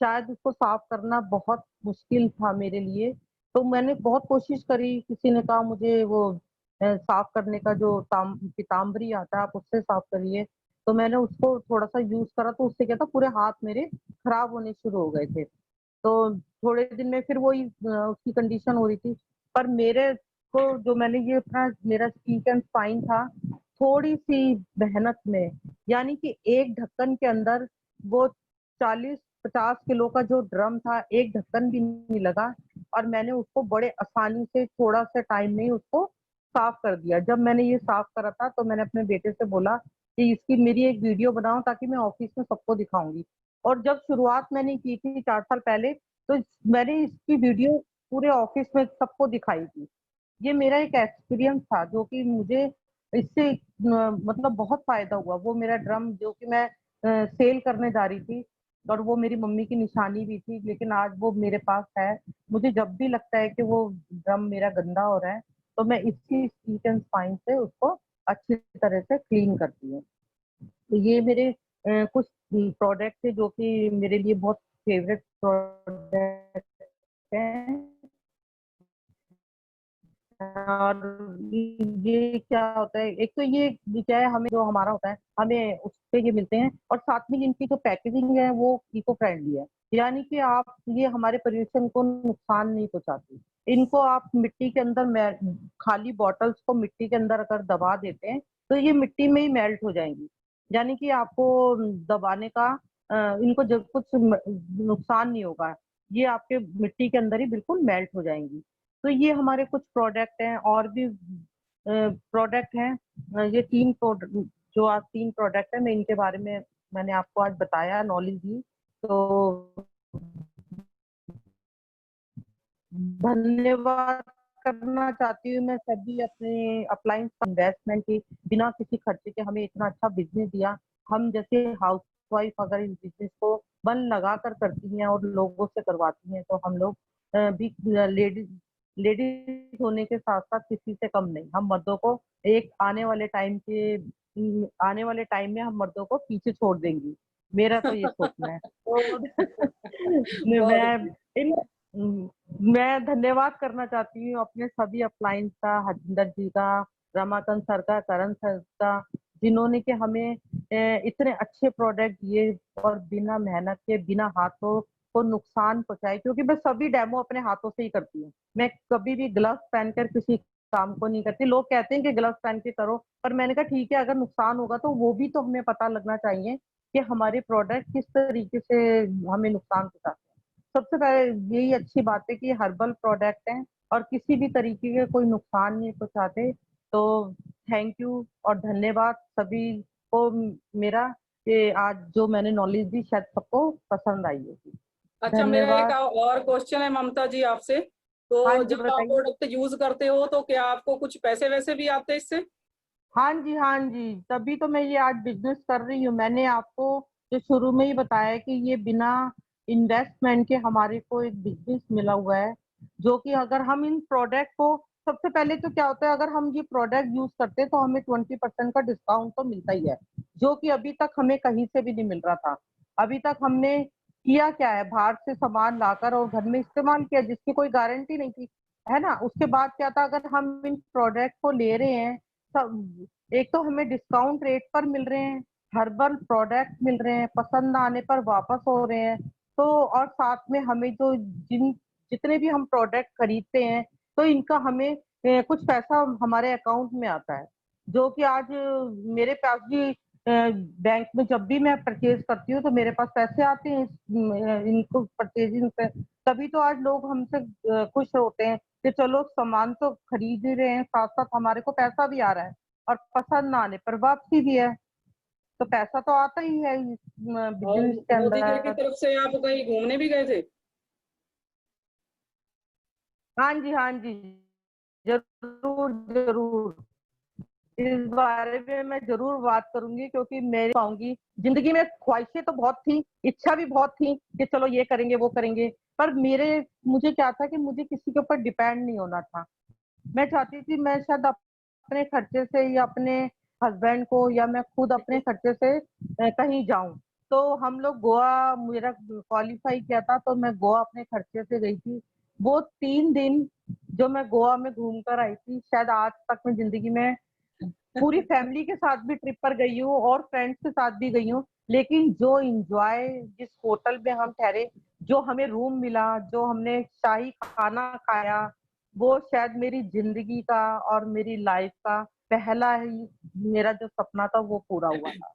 शायद उसको साफ करना बहुत मुश्किल था मेरे लिए। तो मैंने बहुत कोशिश करी, किसी ने कहा मुझे वो साफ करने का जो पीताम्बरी आता है, आप उससे साफ करिए। तो मैंने उसको थोड़ा सा यूज करा, तो उससे क्या था, पूरे हाथ मेरे खराब होने शुरू हो गए थे। तो थोड़े दिन में फिर वही उसकी कंडीशन हो रही थी। पर मेरे को जो मैंने ये अपना मेरा स्पीक एंड स्पाइन था, थोड़ी सी मेहनत में, यानी कि एक ढक्कन के अंदर वो 40-50 किलो का जो ड्रम था, एक ढक्कन भी नहीं लगा, और मैंने उसको बड़े आसानी से थोड़ा सा टाइम में ही उसको साफ कर दिया। जब मैंने ये साफ करा था, तो मैंने अपने बेटे से बोला कि इसकी मेरी एक वीडियो बनाओ, ताकि मैं ऑफिस में सबको दिखाऊंगी। और जब शुरुआत मैंने की थी 4 साल पहले, तो मैंने इसकी वीडियो पूरे ऑफिस में सबको दिखाई थी। ये मेरा एक एक्सपीरियंस था, जो कि मुझे इससे मतलब बहुत फायदा हुआ। वो मेरा ड्रम जो कि मैं सेल करने जा रही थी, और वो मेरी मम्मी की निशानी भी थी, लेकिन आज वो मेरे पास है। मुझे जब भी लगता है कि वो ड्रम मेरा गंदा हो रहा है, तो मैं इसी स्पीक एंड स्पाइन से उसको अच्छी तरह से क्लीन करती हूँ। तो ये मेरे कुछ प्रोडक्ट थे, जो कि मेरे लिए बहुत फेवरेट प्रोडक्ट हैं। और ये क्या होता है, एक तो ये क्या है, हमें जो हमारा होता है, हमें उससे ये मिलते हैं, और साथ में इनकी जो पैकेजिंग है वो इको फ्रेंडली है। यानी कि आप ये हमारे पर्यावरण को नुकसान नहीं पहुंचाती। इनको आप मिट्टी के अंदर खाली बॉटल्स को मिट्टी के अंदर अगर दबा देते हैं, तो ये मिट्टी में ही मेल्ट हो जाएंगी। यानी कि आपको दबाने का इनको जब कुछ नुकसान नहीं होगा, ये आपके मिट्टी के अंदर ही बिल्कुल मेल्ट हो जाएंगी। तो ये हमारे कुछ प्रोडक्ट हैं, और भी प्रोडक्ट हैं। ये जो आज 3 प्रोडक्ट है, मैं इनके बारे में मैंने आपको आज बताया, नॉलेज दी। तो धन्यवाद करना चाहती हूँ मैं सभी अपने अप्लायंस इन्वेस्टमेंट की, बिना किसी खर्चे के हमें इतना अच्छा बिजनेस दिया। हम जैसे हाउस वाइफ अगर इस बिजनेस को मन लगा कर करती हैं और लोगों से करवाती हैं, तो हम लोग भी लेडीज लेडीज होने के साथ साथ किसी से कम नहीं। हम मर्दों को एक आने वाले टाइम में हम मर्दों को पीछे छोड़ देंगी। मेरा तो ये सोचना है। तो बहुत अच्छी। मैं धन्यवाद करना चाहती हूँ अपने सभी अप्लायंस का, हजिंदर जी का, रमाकांत सर का, करण सर का, जिन्होंने कि हमें इतने अच्छे प्रोडक्ट दिए, और बिना मेहनत के, बिना हाथों को नुकसान पहुंचाए। क्योंकि मैं सभी डेमो अपने हाथों से ही करती हूँ। मैं कभी भी ग्लव्स पहनकर किसी काम को नहीं करती। लोग कहते हैं कि ग्लव्स पहन के करो, पर मैंने कहा ठीक है, अगर नुकसान होगा तो वो भी तो हमें पता लगना चाहिए कि हमारे प्रोडक्ट किस तरीके से हमें नुकसान पहुंचाते हैं। सबसे पहले यही अच्छी बात है कि हर्बल प्रोडक्ट हैं, और किसी भी तरीके के कोई नुकसान नहीं पहुंचाते। तो थैंक यू और धन्यवाद सभी को मेरा, कि आज जो मैंने नॉलेज दी शायद सबको पसंद आई होगी। अच्छा, मेरा एक धन्यवाद। और क्वेश्चन है ममता जी आपसे। हाँ तो जी, जब आप बताइए। प्रोडक्ट यूज करते हो, तो क्या आपको कुछ पैसे वैसे भी आते हैं इससे? हाँ जी, हाँ जी, तभी तो मैं ये आज बिजनेस कर रही हूँ। मैंने आपको जो शुरू में ही बताया कि ये बिना इन्वेस्टमेंट के हमारे को एक बिजनेस मिला हुआ है, जो कि अगर हम इन प्रोडक्ट को, सबसे पहले तो क्या होता है, अगर हम ये प्रोडक्ट यूज करते हैं तो हमें 20% का डिस्काउंट तो मिलता ही है, जो कि अभी तक हमें कहीं से भी नहीं मिल रहा था। अभी तक हमने किया क्या है, बाहर से सामान लाकर और घर में इस्तेमाल किया, जिसकी कोई गारंटी नहीं थी, है ना। उसके बाद क्या था, अगर हम इन प्रोडक्ट को ले रहे हैं, सब एक तो हमें डिस्काउंट रेट पर मिल रहे हैं, हर्बल प्रोडक्ट मिल रहे हैं, पसंद ना आने पर वापस हो रहे हैं। तो और साथ में हमें जो जितने भी हम प्रोडक्ट खरीदते हैं, तो इनका हमें कुछ पैसा हमारे अकाउंट में आता है, जो कि आज मेरे पास भी बैंक में जब भी मैं परचेज करती हूँ, तो मेरे पास पैसे आते हैं इनको परचेजिंग से। तभी तो आज लोग हमसे खुश होते हैं कि चलो सामान तो खरीद ही रहे हैं, साथ साथ हमारे को पैसा भी आ रहा है, और पसंद ना आने पर वापसी भी है। तो पैसा तो आता ही है इस और बिजनेस के मोदी जी की अंदर। तरफ से आप कहीं घूमने भी गए थे? हाँ जी, हाँ जी, जरूर जरूर, इस बारे में मैं जरूर बात करूंगी, क्योंकि मेरे पाऊंगी जिंदगी में ख्वाहिशें तो बहुत थी, इच्छा भी बहुत थी कि चलो ये करेंगे वो करेंगे, पर मुझे क्या था कि मुझे किसी के ऊपर डिपेंड नहीं होना था। मैं चाहती थी मैं शायद अपने खर्चे से या अपने हस्बैंड को या मैं खुद अपने खर्चे से कहीं जाऊं। तो हम लोग गोवा, मेरा क्वालिफाई किया था तो मैं गोवा अपने खर्चे से गई थी। वो 3 दिन जो मैं गोवा में घूम कर आई थी, शायद आज तक मैं जिंदगी में पूरी फैमिली के साथ भी ट्रिप पर गई हूँ और फ्रेंड्स के साथ भी गई हूँ, लेकिन जो एंजॉय जिस होटल में हम ठहरे, जो हमें रूम मिला, जो हमने शाही खाना खाया, वो शायद मेरी जिंदगी का और मेरी लाइफ का पहला ही मेरा जो सपना था वो पूरा हुआ था।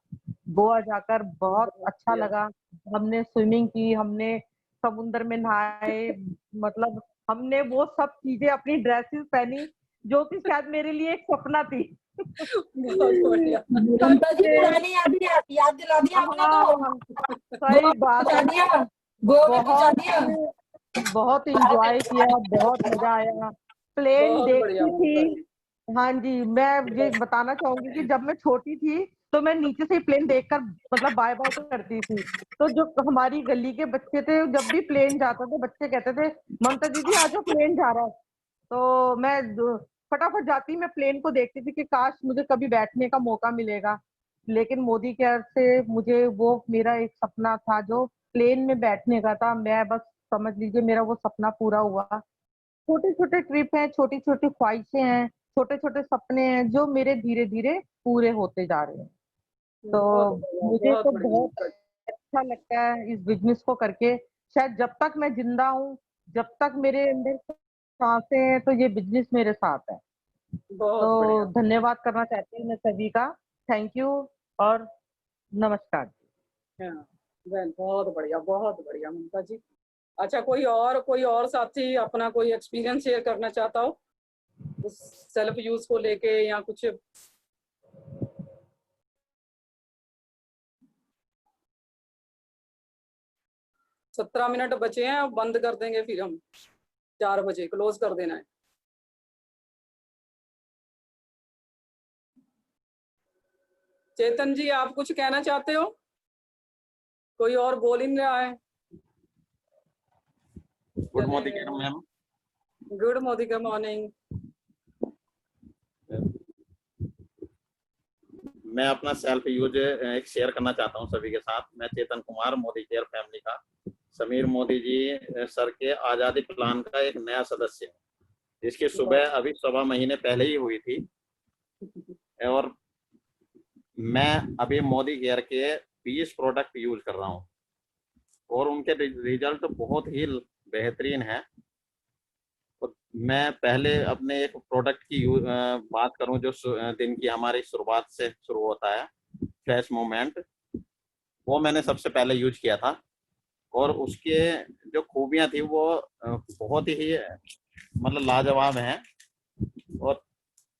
गोवा जाकर बहुत अच्छा लगा। हमने स्विमिंग की, हमने समुद्र में नहाए, मतलब हमने वो सब चीजें, अपनी ड्रेसेस पहनी जो कि शायद मेरे लिए एक सपना थी। बहुत बढ़िया। ममता जी पुरानी याद दिला दी आपने तो। हाँ, सही बात पहुंचा है। दिया, गोवा में पहुंचा दिया। बहुत एंजॉय किया, बहुत मजा आया। प्लेन बहुत बढ़िया देखती ममता थी। जी। हाँ जी, मैं ये बताना चाहूंगी कि जब मैं छोटी थी तो मैं नीचे से ही प्लेन देखकर मतलब बाय बाय करती थी। तो जो हमारी गली के बच्चे थे, जब भी प्लेन जाता था बच्चे कहते थे ममता दीदी आ जाओ प्लेन जा रहा है। तो मैं फटाफट जाती, मैं प्लेन को देखती थी कि काश मुझे कभी बैठने का मौका मिलेगा। लेकिन मोदी केयर से मुझे वो मेरा एक सपना था जो प्लेन में बैठने का था, मैं बस समझ लीजिए मेरा वो सपना पूरा हुआ। छोटे छोटे ट्रिप हैं, छोटी छोटी ख्वाहिशें हैं, छोटे छोटे सपने हैं जो मेरे धीरे धीरे पूरे होते जा रहे हैं। बहुत तो बढ़िया, मुझे बहुत तो बढ़िया बहुत ममता जी। अच्छा लगता है इस बिजनेस को करके। शायद जब तक मैं जिंदा हूँ, जब तक मेरे अंदर सांसें हैं, तो ये बिजनेस मेरे साथ है। बहुत तो बढ़िया। धन्यवाद करना चाहती हूँ मैं सभी का। थैंक यू और नमस्कार। हाँ, बहुत बढ़िया ममता जी। अच्छा, कोई और साथी अपना कोई एक्सपीरियंस शेयर करना चाहता हो उस सेल्फ यूज को लेके या कुछ? 17 मिनट बचे हैं, अब बंद कर देंगे, फिर हम 4 बजे क्लोज कर देना है। चेतन जी, आप कुछ कहना चाहते हो? कोई और बोल ही नहीं रहा है। Good morning ma'am. Good morning. मैं अपना सेल्फ यूज एक शेयर करना चाहता हूं सभी के साथ। मैं चेतन कुमार, मोदी केयर फैमिली का, समीर मोदी जी सर के आजादी प्लान का एक नया सदस्य हूँ, जिसकी सुबह अभी 1.25 महीने पहले ही हुई थी। और मैं अभी मोदी केयर के 20 प्रोडक्ट यूज कर रहा हूँ और उनके रिजल्ट बहुत ही बेहतरीन है। तो मैं पहले अपने एक प्रोडक्ट की बात करूं जो दिन की हमारी शुरुआत से शुरू होता है, फ्रेश मोमेंट। वो मैंने सबसे पहले यूज किया था और उसके जो खूबियां थी वो बहुत ही मतलब लाजवाब हैं और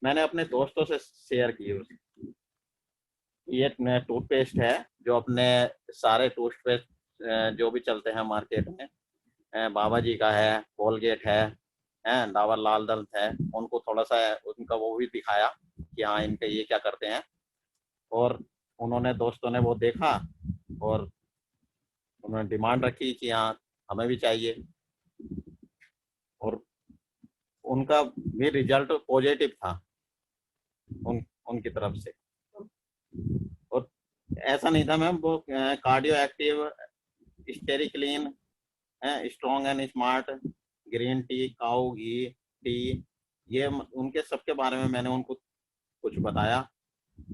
मैंने अपने दोस्तों से शेयर की। ये टूथपेस्ट है जो अपने सारे टूथपेस्ट जो भी चलते हैं मार्केट में, बाबा जी का है, कोलगेट है, डाबर लाल दंत है, उनको थोड़ा सा उनका वो भी दिखाया कि हाँ इनके ये क्या करते हैं। और उन्होंने दोस्तों ने वो देखा और उन्होंने डिमांड रखी कि हाँ हमें भी चाहिए और उनका भी रिजल्ट पॉजिटिव था उनकी तरफ से। और ऐसा नहीं था मैम, वो cardio active, स्टेरी clean, strong and smart, green tea, cow ghee T, ये उनके सबके बारे में मैंने उनको कुछ बताया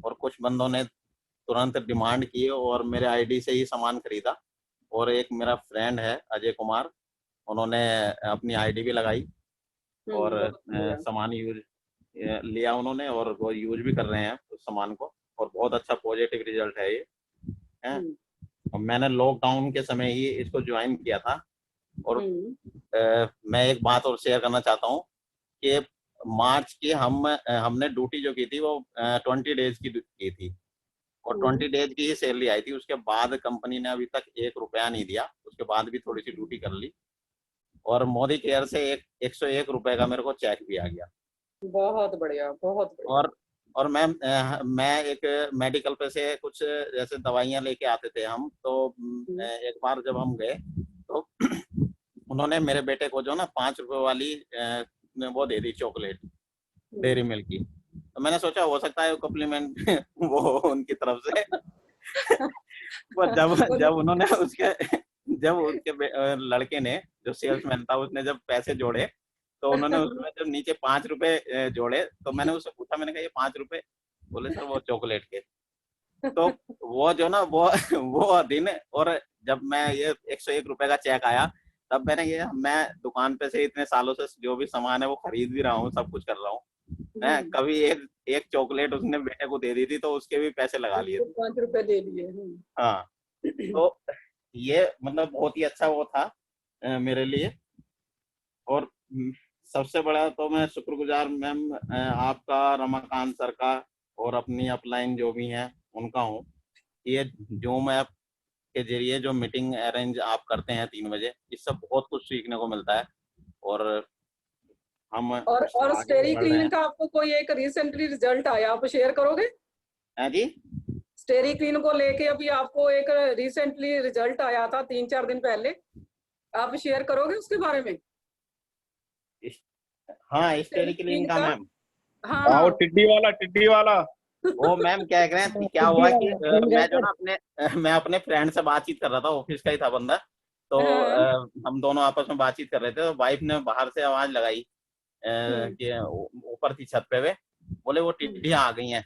और कुछ बंदों ने तुरंत डिमांड की और मेरे आईडी से ही सामान खरीदा। और एक मेरा फ्रेंड है अजय कुमार, उन्होंने अपनी आईडी भी लगाई और सामान यूज लिया उन्होंने और वो यूज भी कर रहे हैं उस सामान को और बहुत अच्छा पॉजिटिव रिजल्ट है ये है। और मैंने लॉकडाउन के समय ही इसको ज्वाइन किया था। और मैं एक बात और शेयर करना चाहता हूँ कि मार्च की हमने ड्यूटी जो की थी वो 20 डेज की थी और 20 डेज की ही सैलरी आई थी। उसके बाद कंपनी ने अभी तक 1 रुपया नहीं दिया, उसके बाद भी थोड़ी सी ड्यूटी कर ली और मोदी केयर से 101 रुपए का मेरे को चेक भी आ गया। बहुत बढ़िया, बहुत बढ़िया। और मैं एक मेडिकल पे से कुछ जैसे दवाइयाँ लेके आते थे हम, तो एक बार जब हम गए तो उन्होंने मेरे बेटे को जो ना 5 रुपए वाली वो दे दी चॉकलेट, डेयरी मिल्क की। तो मैंने सोचा हो सकता है कॉम्प्लीमेंट वो उनकी तरफ से वो जब उन्होंने जब लड़के ने, जो सेल्समैन था, उसने जब पैसे जोड़े तो उन्होंने उसमें जब नीचे 5 रुपए जोड़े तो मैंने उससे पूछा, मैंने कहा ये 5 रुपए? बोले सर वो चॉकलेट के। तो वो जो ना वो दिन, और जब मैं ये 101 रुपए का चेक आया तब मैं दुकान पे से इतने सालों से जो भी सामान है वो खरीद भी रहा हूँ, सब कुछ कर रहा हूँ। मैं कभी एक चॉकलेट उसने बेटे को दे दी थी तो उसके भी पैसे लगा लिए थे। 5 रुपए ले लिए। हाँ, तो ये मतलब बहुत ही अच्छा वो था मेरे लिए। और सबसे बड़ा तो मैं शुक्रगुजार मैम आपका, रमाकांत सर का और अपनी अपलाइन जो भी हैं उनका हूँ। ये जूम ऐप के जरिए जो मीटिंग अरेंज आप करते हैं 3 बजे, इससे बहुत कुछ सीखने को मिलता है और हम और आगे स्टेरी बढ़ रहे क्लीन हैं। का आपको कोई एक रिसेंटली रिजल्ट आया, आप शेयर करोगे? है जी, स्टेरी क्लीन को लेके अभी आपको एक रिसेंटली रिजल्ट आया था 3-4 दिन पहले, आप शेयर करोगे उसके बारे में? हाँ, स्टेरी स्टेरी क्लीन का मैम। हाँ हाँ, वो हाँ। टिड्डी वाला वो मैम क्या कह रहे हैं, क्या हुआ कि मैं जो ना मैं अपने फ्रेंड से बातचीत कर रहा था, ऑफिस का ही था बंदा। तो हम दोनों आपस में बातचीत कर रहे थे तो वाइफ ने बाहर से आवाज लगाई कि ऊपर थी छत पे, वे बोले वो टिड्डियां आ गई हैं,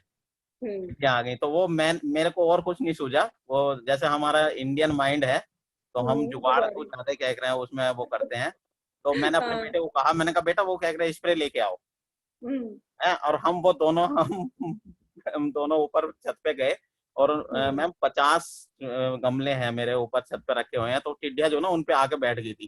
टिड्डियां आ गई। तो वो मेरे को और कुछ नहीं सूझा, वो जैसे हमारा इंडियन माइंड है तो हम जुगाड़ कुछ ज्यादा क्या कह रहे हैं उसमें वो करते हैं। तो मैंने अपने बेटे को कहा, मैंने कहा बेटा वो क्या कह रहे हैं स्प्रे लेके आओ। और हम दोनों ऊपर छत पे गए और मैम 50 गमले हैं मेरे ऊपर छत पे रखे हुए हैं। तो टिड्डियां जो ना उन पे आके बैठ गई थी।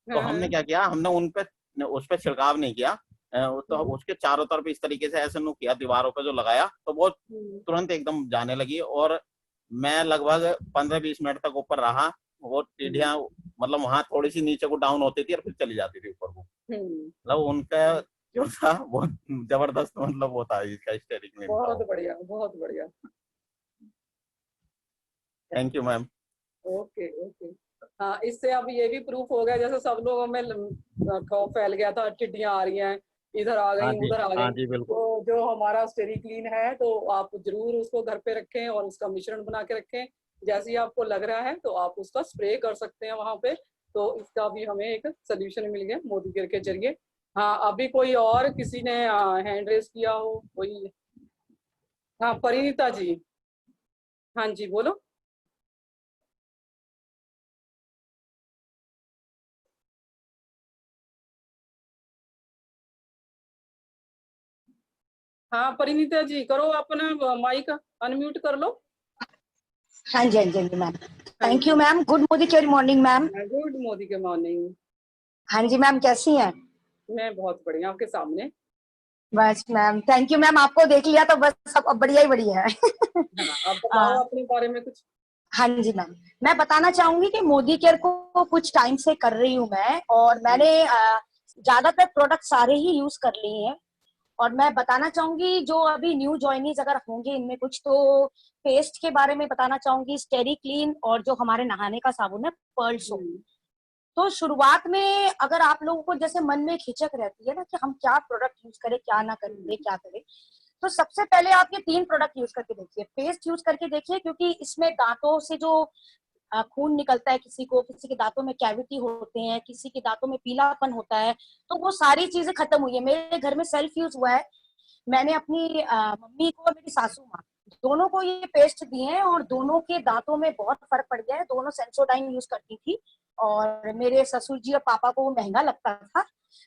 तो हमने क्या किया, हमने उस पे छिड़काव नहीं किया, तो उसके चारों तरफ इस तरीके से ऐसे नु किया, दीवारों पे जो लगाया तो वो तुरंत एकदम जाने लगी। और मैं लगभग 15-20 मिनट तक ऊपर रहा। वो टिड्डियां मतलब वहां थोड़ी सी नीचे को डाउन होती थी और फिर चली जाती थी ऊपर को। मतलब उनका जो था वो जबरदस्त, मतलब वो था इसका स्टेरिंग में। बहुत बढ़िया, बहुत बढ़िया। Thank you ma'am. Okay okay. हाँ, इससे अब ये भी प्रूफ हो गया, जैसे सब लोगों में खौफ फैल गया था, टिड्डियां आ रही हैं, इधर आ हाँ गई, जी, उधर आ हाँ गई। जी, बिल्कुल। तो जो हमारा स्टेरी क्लीन है तो आप जरूर उसको घर पे रखें और उसका मिश्रण बना के रखें। जैसे ही आपको लग रहा है तो आप उसका स्प्रे कर सकते हैं वहां पे। तो इसका भी हमें एक सोल्यूशन मिल गया मोदी केयर के जरिए। हाँ, अभी कोई और किसी ने हैंड रेस किया हो कोई? हाँ, परिणीता जी। हाँ जी, बोलो। हाँ परिणीता जी, करो अपना माइक अनम्यूट कर लो। हाँ जी, हाँ जी, हाँ जी ma'am. Thank you ma'am. Good मोदी केयर मॉर्निंग मैम। गुड मोदी के मॉर्निंग। हाँ जी मैम, कैसी हैं? मैं बहुत बढ़िया, आपके सामने। बस मैम, थैंक यू मैम। आपको देख लिया तो बस सब अब बढ़िया ही बढ़िया है। हाँ, अब बताओ अपने बारे में कुछ। हाँ जी मैम, मैं बताना चाहूंगी कि मोदी केयर को कुछ टाइम से कर रही हूँ मैं, और मैंने ज्यादातर प्रोडक्ट सारे ही यूज कर लिए हैं। और मैं बताना चाहूंगी जो अभी न्यू ज्वाइनीज अगर होंगे इनमें कुछ, तो पेस्ट के बारे में बताना चाहूंगी, स्टेरी क्लीन, और जो हमारे नहाने का साबुन है पर्ल सोप। तो शुरुआत में अगर आप लोगों को जैसे मन में खिचक रहती है ना कि हम क्या प्रोडक्ट यूज करें, क्या ना करें, क्या करें, तो सबसे पहले आप ये 3 प्रोडक्ट यूज करके देखिए। पेस्ट यूज करके देखिए, क्योंकि इसमें दांतों से जो खून निकलता है, किसी के दांतों में कैविटी होते हैं, किसी के दांतों में पीलापन होता है, तो वो सारी चीजें खत्म हुई है। मेरे घर में सेल्फ यूज हुआ है। मैंने अपनी मम्मी को और मेरी सासू माँ दोनों को ये पेस्ट दिए हैं और दोनों के दांतों में बहुत फर्क पड़ गया है। दोनों सेंसोडाइन यूज करती थी और मेरे ससुर जी और पापा को वो महंगा लगता था,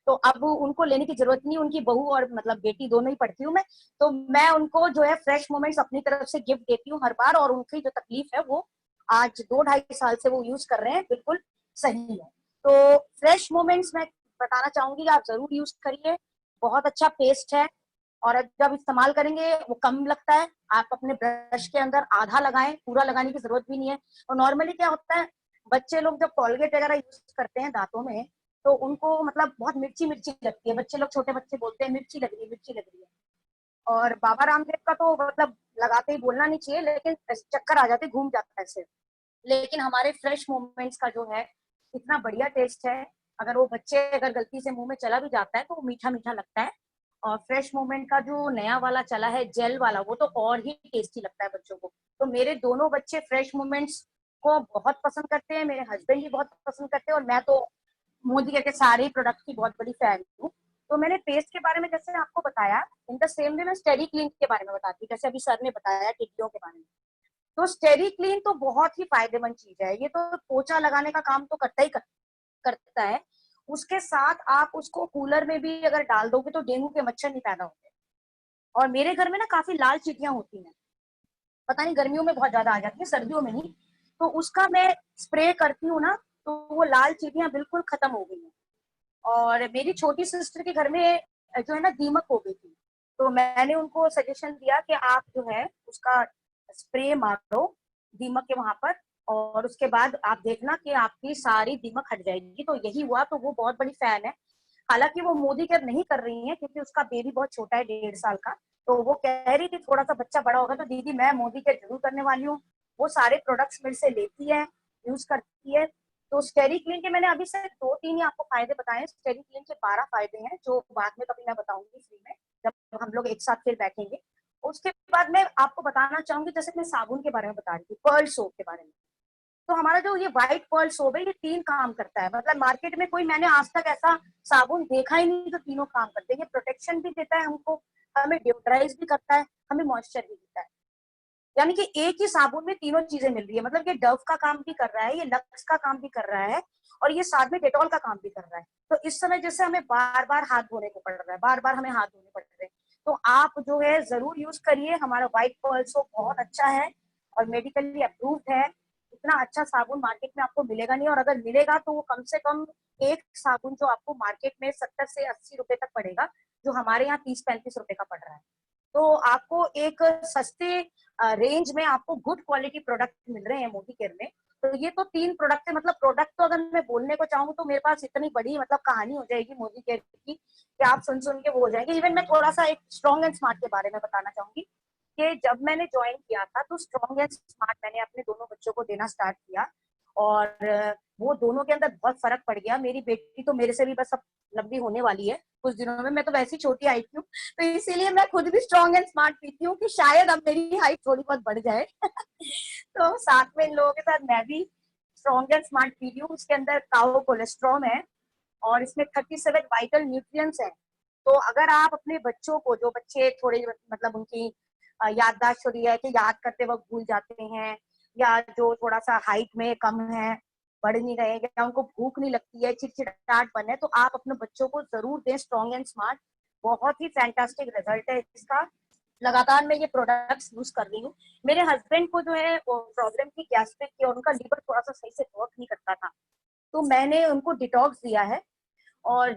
तो अब उनको लेने की जरूरत नहीं। उनकी बहू और मतलब बेटी दोनों ही पढ़ती हूँ मैं, तो मैं उनको जो है फ्रेश मोमेंट्स अपनी तरफ से गिफ्ट देती हूँ हर बार। और उनकी जो तकलीफ है वो आज 2-2.5 साल से वो यूज कर रहे हैं, बिल्कुल सही है। तो फ्रेश मोमेंट्स मैं बताना चाहूंगी, आप जरूर यूज करिए। बहुत अच्छा पेस्ट है और जब इस्तेमाल करेंगे वो कम लगता है। आप अपने ब्रश के अंदर आधा लगाएं, पूरा लगाने की जरूरत भी नहीं है। और नॉर्मली क्या होता है, बच्चे लोग जब कॉलगेट वगैरह यूज करते हैं दांतों में, तो उनको मतलब बहुत मिर्ची मिर्ची लगती है। बच्चे लोग, छोटे बच्चे बोलते हैं मिर्ची लग रही है, मिर्ची लग रही है। और बाबा रामदेव का तो मतलब लगाते ही बोलना नहीं चाहिए, लेकिन चक्कर आ जाते, घूम जाता है ऐसे। लेकिन हमारे फ्रेश मोमेंट्स का जो है इतना बढ़िया टेस्ट है, अगर वो बच्चे अगर गलती से मुंह में चला भी जाता है तो वो मीठा मीठा लगता है और फ्रेश मोमेंट का जो नया वाला चला है जेल वाला, वो तो और ही टेस्टी लगता है बच्चों को। तो मेरे दोनों बच्चे फ्रेश मोमेंट्स को बहुत पसंद करते हैं, मेरे हस्बैंड भी बहुत पसंद करते हैं, और मैं तो मोदी केयर के सारे प्रोडक्ट की बहुत बड़ी फैन हूँ। तो मैंने पेस्ट के बारे में जैसे आपको बताया, इन द सेम वे मैं स्टेरी क्लीन के बारे में बताती हूँ, जैसे अभी सर ने बताया टिड्डियों के बारे में। तो स्टेरी क्लीन तो बहुत ही फायदेमंद चीज है, ये तो पोछा लगाने का काम तो करता है। उसके साथ आप उसको कूलर में भी अगर डाल दोगे तो डेंगू के मच्छर नहीं पैदा होते। और मेरे घर में ना काफी लाल चींटियां होती हैं, पता नहीं गर्मियों में बहुत ज्यादा आ जाती है, सर्दियों में नहीं। तो उसका मैं स्प्रे करती हूँ ना, तो वो लाल चींटियां बिल्कुल खत्म हो गई हैं। और मेरी छोटी सिस्टर के घर में जो है ना दीमक हो गई थी, तो मैंने उनको सजेशन दिया कि आप जो है उसका स्प्रे मारो दीमक के वहां पर, और उसके बाद आप देखना कि आपकी सारी दीमक हट जाएगी। तो यही हुआ, तो वो बहुत बड़ी फैन है। हालांकि वो मोदी केयर नहीं कर रही है क्योंकि उसका बेबी बहुत छोटा है, 1.5 साल का। तो वो कह रही थी थोड़ा सा बच्चा बड़ा होगा तो दीदी मैं मोदी केयर जरूर करने वाली हूँ। वो सारे प्रोडक्ट्स मेरे से लेती है, यूज करती है। तो स्टेरी क्लीन के मैंने अभी सिर्फ 2-3 ही आपको फायदे बताए हैं। स्टेरी क्लीन के 12 फायदे हैं जो बाद में कभी मैं बताऊंगी फ्री में, जब हम लोग एक साथ फिर बैठेंगे। उसके बाद मैं आपको बताना चाहूंगी, जैसे मैं साबुन के बारे में बता रही थी, पर्ल सोप के बारे में। तो हमारा जो ये व्हाइट पर्ल सोप है, ये 3 काम करता है। मतलब मार्केट में कोई मैंने आज तक ऐसा साबुन देखा ही नहीं जो तीनों काम करते हैं। ये प्रोटेक्शन भी देता है हमको, हमें डिओड्राइज भी करता है, हमें मॉइस्चर भी देता है। यानी कि एक ही साबुन में तीनों चीजें मिल रही है। मतलब ये डव का काम भी कर रहा है, ये लक्स का काम भी कर रहा है, और ये साथ में डेटॉल का काम भी कर रहा है। तो इस समय जैसे हमें बार बार हाथ धोने को पड़ रहा है, बार बार हमें हाथ धोने पड़ रहे हैं, तो आप जो है जरूर यूज करिए। हमारा व्हाइट पर्ल सोप बहुत अच्छा है और मेडिकली अप्रूव्ड है। इतना अच्छा साबुन मार्केट में आपको मिलेगा नहीं, और अगर मिलेगा तो वो कम से कम एक साबुन जो आपको मार्केट में 70 से 80 रुपए तक पड़ेगा, जो हमारे यहाँ 30-35 रुपए का पड़ रहा है। तो आपको एक सस्ते रेंज में आपको गुड क्वालिटी प्रोडक्ट मिल रहे हैं मोदी केयर में। तो ये तो 3 प्रोडक्ट है। मतलब प्रोडक्ट तो अगर मैं बोलने को चाहूँ तो मेरे पास इतनी बड़ी मतलब कहानी हो जाएगी मोदी केयर की कि आप सुन सुन के वो हो जाएंगे। इवन मैं थोड़ा सा एक स्ट्रॉन्ग एंड स्मार्ट के बारे में बताना चाहूंगी कि जब मैंने ज्वाइन किया था तो स्ट्रॉन्ग एंड स्मार्ट मैंने अपने दोनों बच्चों को देना स्टार्ट किया, और वो दोनों के अंदर बहुत फर्क पड़ गया। मेरी बेटी तो मेरे से भी बस अब लंबी होने वाली है कुछ दिनों में, मैं तो वैसी छोटी हाइट हूँ, तो इसीलिए मैं खुद भी स्ट्रॉन्ग एंड स्मार्ट पीती हूँ कि शायद अब मेरी हाइट थोड़ी बहुत बढ़ जाए। तो साथ में इन लोगों के साथ मैं भी स्ट्रॉन्ग एंड स्मार्ट पी रही हूँ। उसके अंदर काओ कोलेस्ट्रॉल है और इसमें 37 वाइटल न्यूट्रिएंट्स हैं। तो अगर आप अपने बच्चों को, जो बच्चे थोड़े मतलब उनकी याददाश्त हो रही है कि याद करते वक्त भूल जाते हैं, या जो थोड़ा सा हाइट में कम है, बढ़ नहीं रहे, या उनको भूख नहीं लगती है, चिड़चिड़ाहट बने, तो आप अपने बच्चों को जरूर दें स्ट्रॉन्ग एंड स्मार्ट। बहुत ही फैंटास्टिक रिजल्ट है इसका। लगातार मैं ये प्रोडक्ट्स यूज कर रही हूँ। मेरे हस्बैंड को जो है प्रॉब्लम थी गैस्ट्रिक की, और उनका लीवर थोड़ा सा सही से वर्क नहीं करता था, तो मैंने उनको डिटॉक्स दिया है। और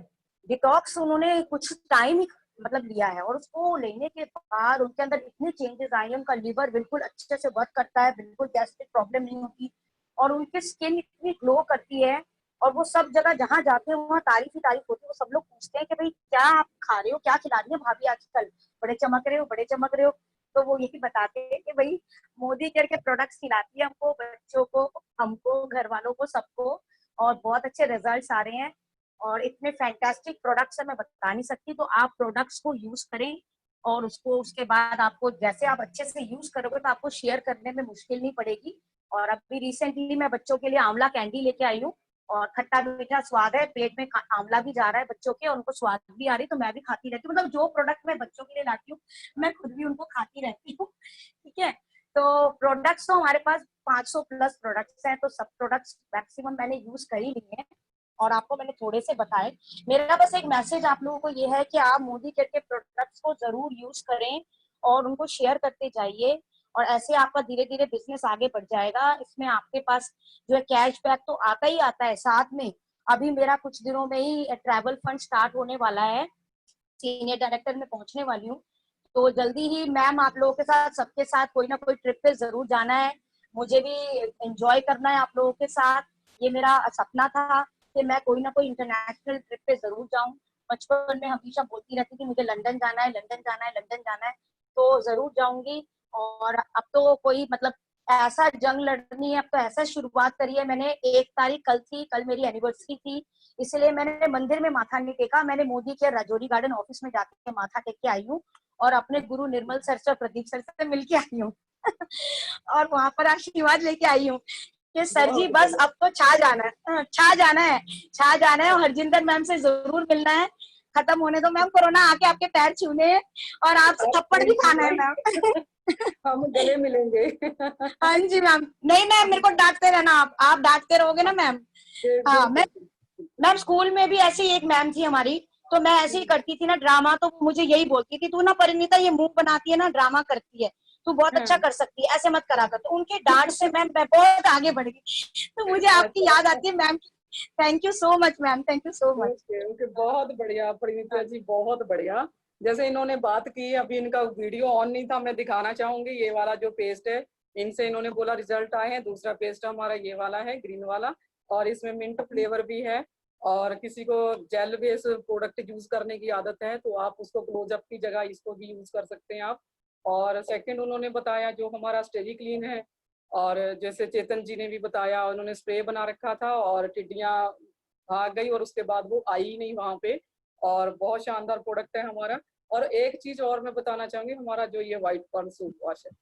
डिटॉक्स उन्होंने कुछ टाइम ही मतलब लिया है, और उसको लेने के बाद उनके अंदर इतनी चेंजेस आई हैं। उनका लीवर बिल्कुल अच्छे से वर्क करता है, बिल्कुल गैस्ट्रिक प्रॉब्लम नहीं होती, और उनकी स्किन इतनी ग्लो करती है। और वो सब जगह जहाँ जाते हैं वहाँ तारीफ ही तारीफ होती है। वो सब लोग पूछते हैं कि भाई क्या आप खा रहे हो, क्या खिला रही है भाभी आजकल, बड़े चमक रहे हो, बड़े चमक रहे हो। तो वो यही बताते हैं कि भाई मोदी केयर के प्रोडक्ट्स खिलाती है हमको, बच्चों को, हमको, घर वालों को, सबको, और बहुत अच्छे रिजल्ट्स आ रहे हैं। और इतने फैंटास्टिक प्रोडक्ट्स है मैं बता नहीं सकती। तो आप प्रोडक्ट्स को यूज करें, और उसको उसके बाद आपको जैसे आप अच्छे से यूज करोगे तो आपको शेयर करने में मुश्किल नहीं पड़ेगी। और अभी रिसेंटली मैं बच्चों के लिए आंवला कैंडी लेके आई हूँ, और खट्टा मीठा स्वाद है, पेट में आंवला भी जा रहा है बच्चों के, और उनको स्वाद भी आ रही है, तो मैं भी खाती रहती हूँ। मतलब जो प्रोडक्ट मैं बच्चों के लिए लाती हूँ मैं खुद भी उनको खाती रहती हूँ। ठीक है, तो प्रोडक्ट्स तो हमारे पास 500 प्लस प्रोडक्ट्स हैं, तो सब प्रोडक्ट्स मैक्सिमम मैंने यूज कर ही लिए हैं, और आपको मैंने थोड़े से बताए। मेरा बस एक मैसेज आप लोगों को ये है कि आप मोदी केयर के प्रोडक्ट्स को जरूर यूज करें और उनको शेयर करते जाइए, और ऐसे आपका धीरे धीरे बिजनेस आगे बढ़ जाएगा। इसमें आपके पास जो है कैशबैक तो आता ही आता है, साथ में अभी मेरा कुछ दिनों में ही ट्रैवल फंड स्टार्ट होने वाला है, सीनियर डायरेक्टर में पहुंचने वाली हूँ। तो जल्दी ही मैम आप लोगों के साथ, सबके साथ कोई ना कोई ट्रिप पे जरूर जाना है। मुझे भी एंजॉय करना है आप लोगों के साथ। ये मेरा सपना था कि मैं कोई ना कोई इंटरनेशनल ट्रिप पे जरूर जाऊं। बचपन में हमेशा बोलती रहती थी मुझे लंदन जाना है, लंदन जाना है, लंदन जाना है, तो जरूर जाऊंगी। और अब तो कोई मतलब ऐसा जंग लड़नी है, अब तो ऐसा शुरुआत करी है मैंने। 1 तारीख कल थी, कल मेरी एनिवर्सरी थी, इसलिए मैंने मंदिर में माथा नहीं टेका, मैंने मोदी के राजौरी गार्डन ऑफिस में जाके माथा टेक के आई हूँ और अपने गुरु निर्मल सर से, प्रदीप सर से मिल के आई हूँ और वहां पर आशीर्वाद लेके आई हूँ कि सर जी बस अब तो छा जाना है, छा जाना है, छा जाना है, और हरजिंदर मैम से जरूर मिलना है। खत्म होने दो मैम कोरोना, आके आपके पैर छूने हैं और आपसे थप्पड़ भी खाना है मैम। हम गले मिलेंगे। हाँ जी मैम। नहीं मैम, मेरे को डांटते रहना, आप डांटते रहोगे ना मैम। हाँ मैम, स्कूल में भी ऐसी एक मैम थी हमारी, तो मैं ऐसे ही करती थी ना ड्रामा, तो वो मुझे यही बोलती थी, तू ना परिणीता ये मुंह बनाती है ना, ड्रामा करती है, तू बहुत अच्छा कर सकती है, ऐसे मत करा कर। तो उनके डांट से मैम मैं बहुत आगे बढ़ गई। तो मुझे आपकी याद आती है मैम की। Thank you so much ma'am, thank you so much. Okay, बहुत बढ़िया परिणीता जी, बहुत बढ़िया। जैसे इन्होंने बात की, अभी इनका वीडियो ऑन नहीं था, मैं दिखाना चाहूंगी। ये वाला जो पेस्ट है, इनसे इन्होंने बोला रिजल्ट आए हैं। दूसरा पेस्ट हमारा ये वाला है, ग्रीन वाला, और इसमें मिंट फ्लेवर भी है। और किसी को जेल बेस प्रोडक्ट यूज करने की आदत है तो आप उसको क्लोजअप की जगह इसको भी यूज कर सकते हैं आप। और सेकंड उन्होंने बताया जो हमारा स्टेजी क्लीन है, और जैसे चेतन जी ने भी बताया, उन्होंने स्प्रे बना रखा था और टिड्डियां भाग गई और उसके बाद वो आई ही नहीं वहां पे। और बहुत शानदार प्रोडक्ट है हमारा। और एक चीज और मैं बताना चाहूंगी, हमारा जो ये व्हाइट पर्ल सूप वॉश है,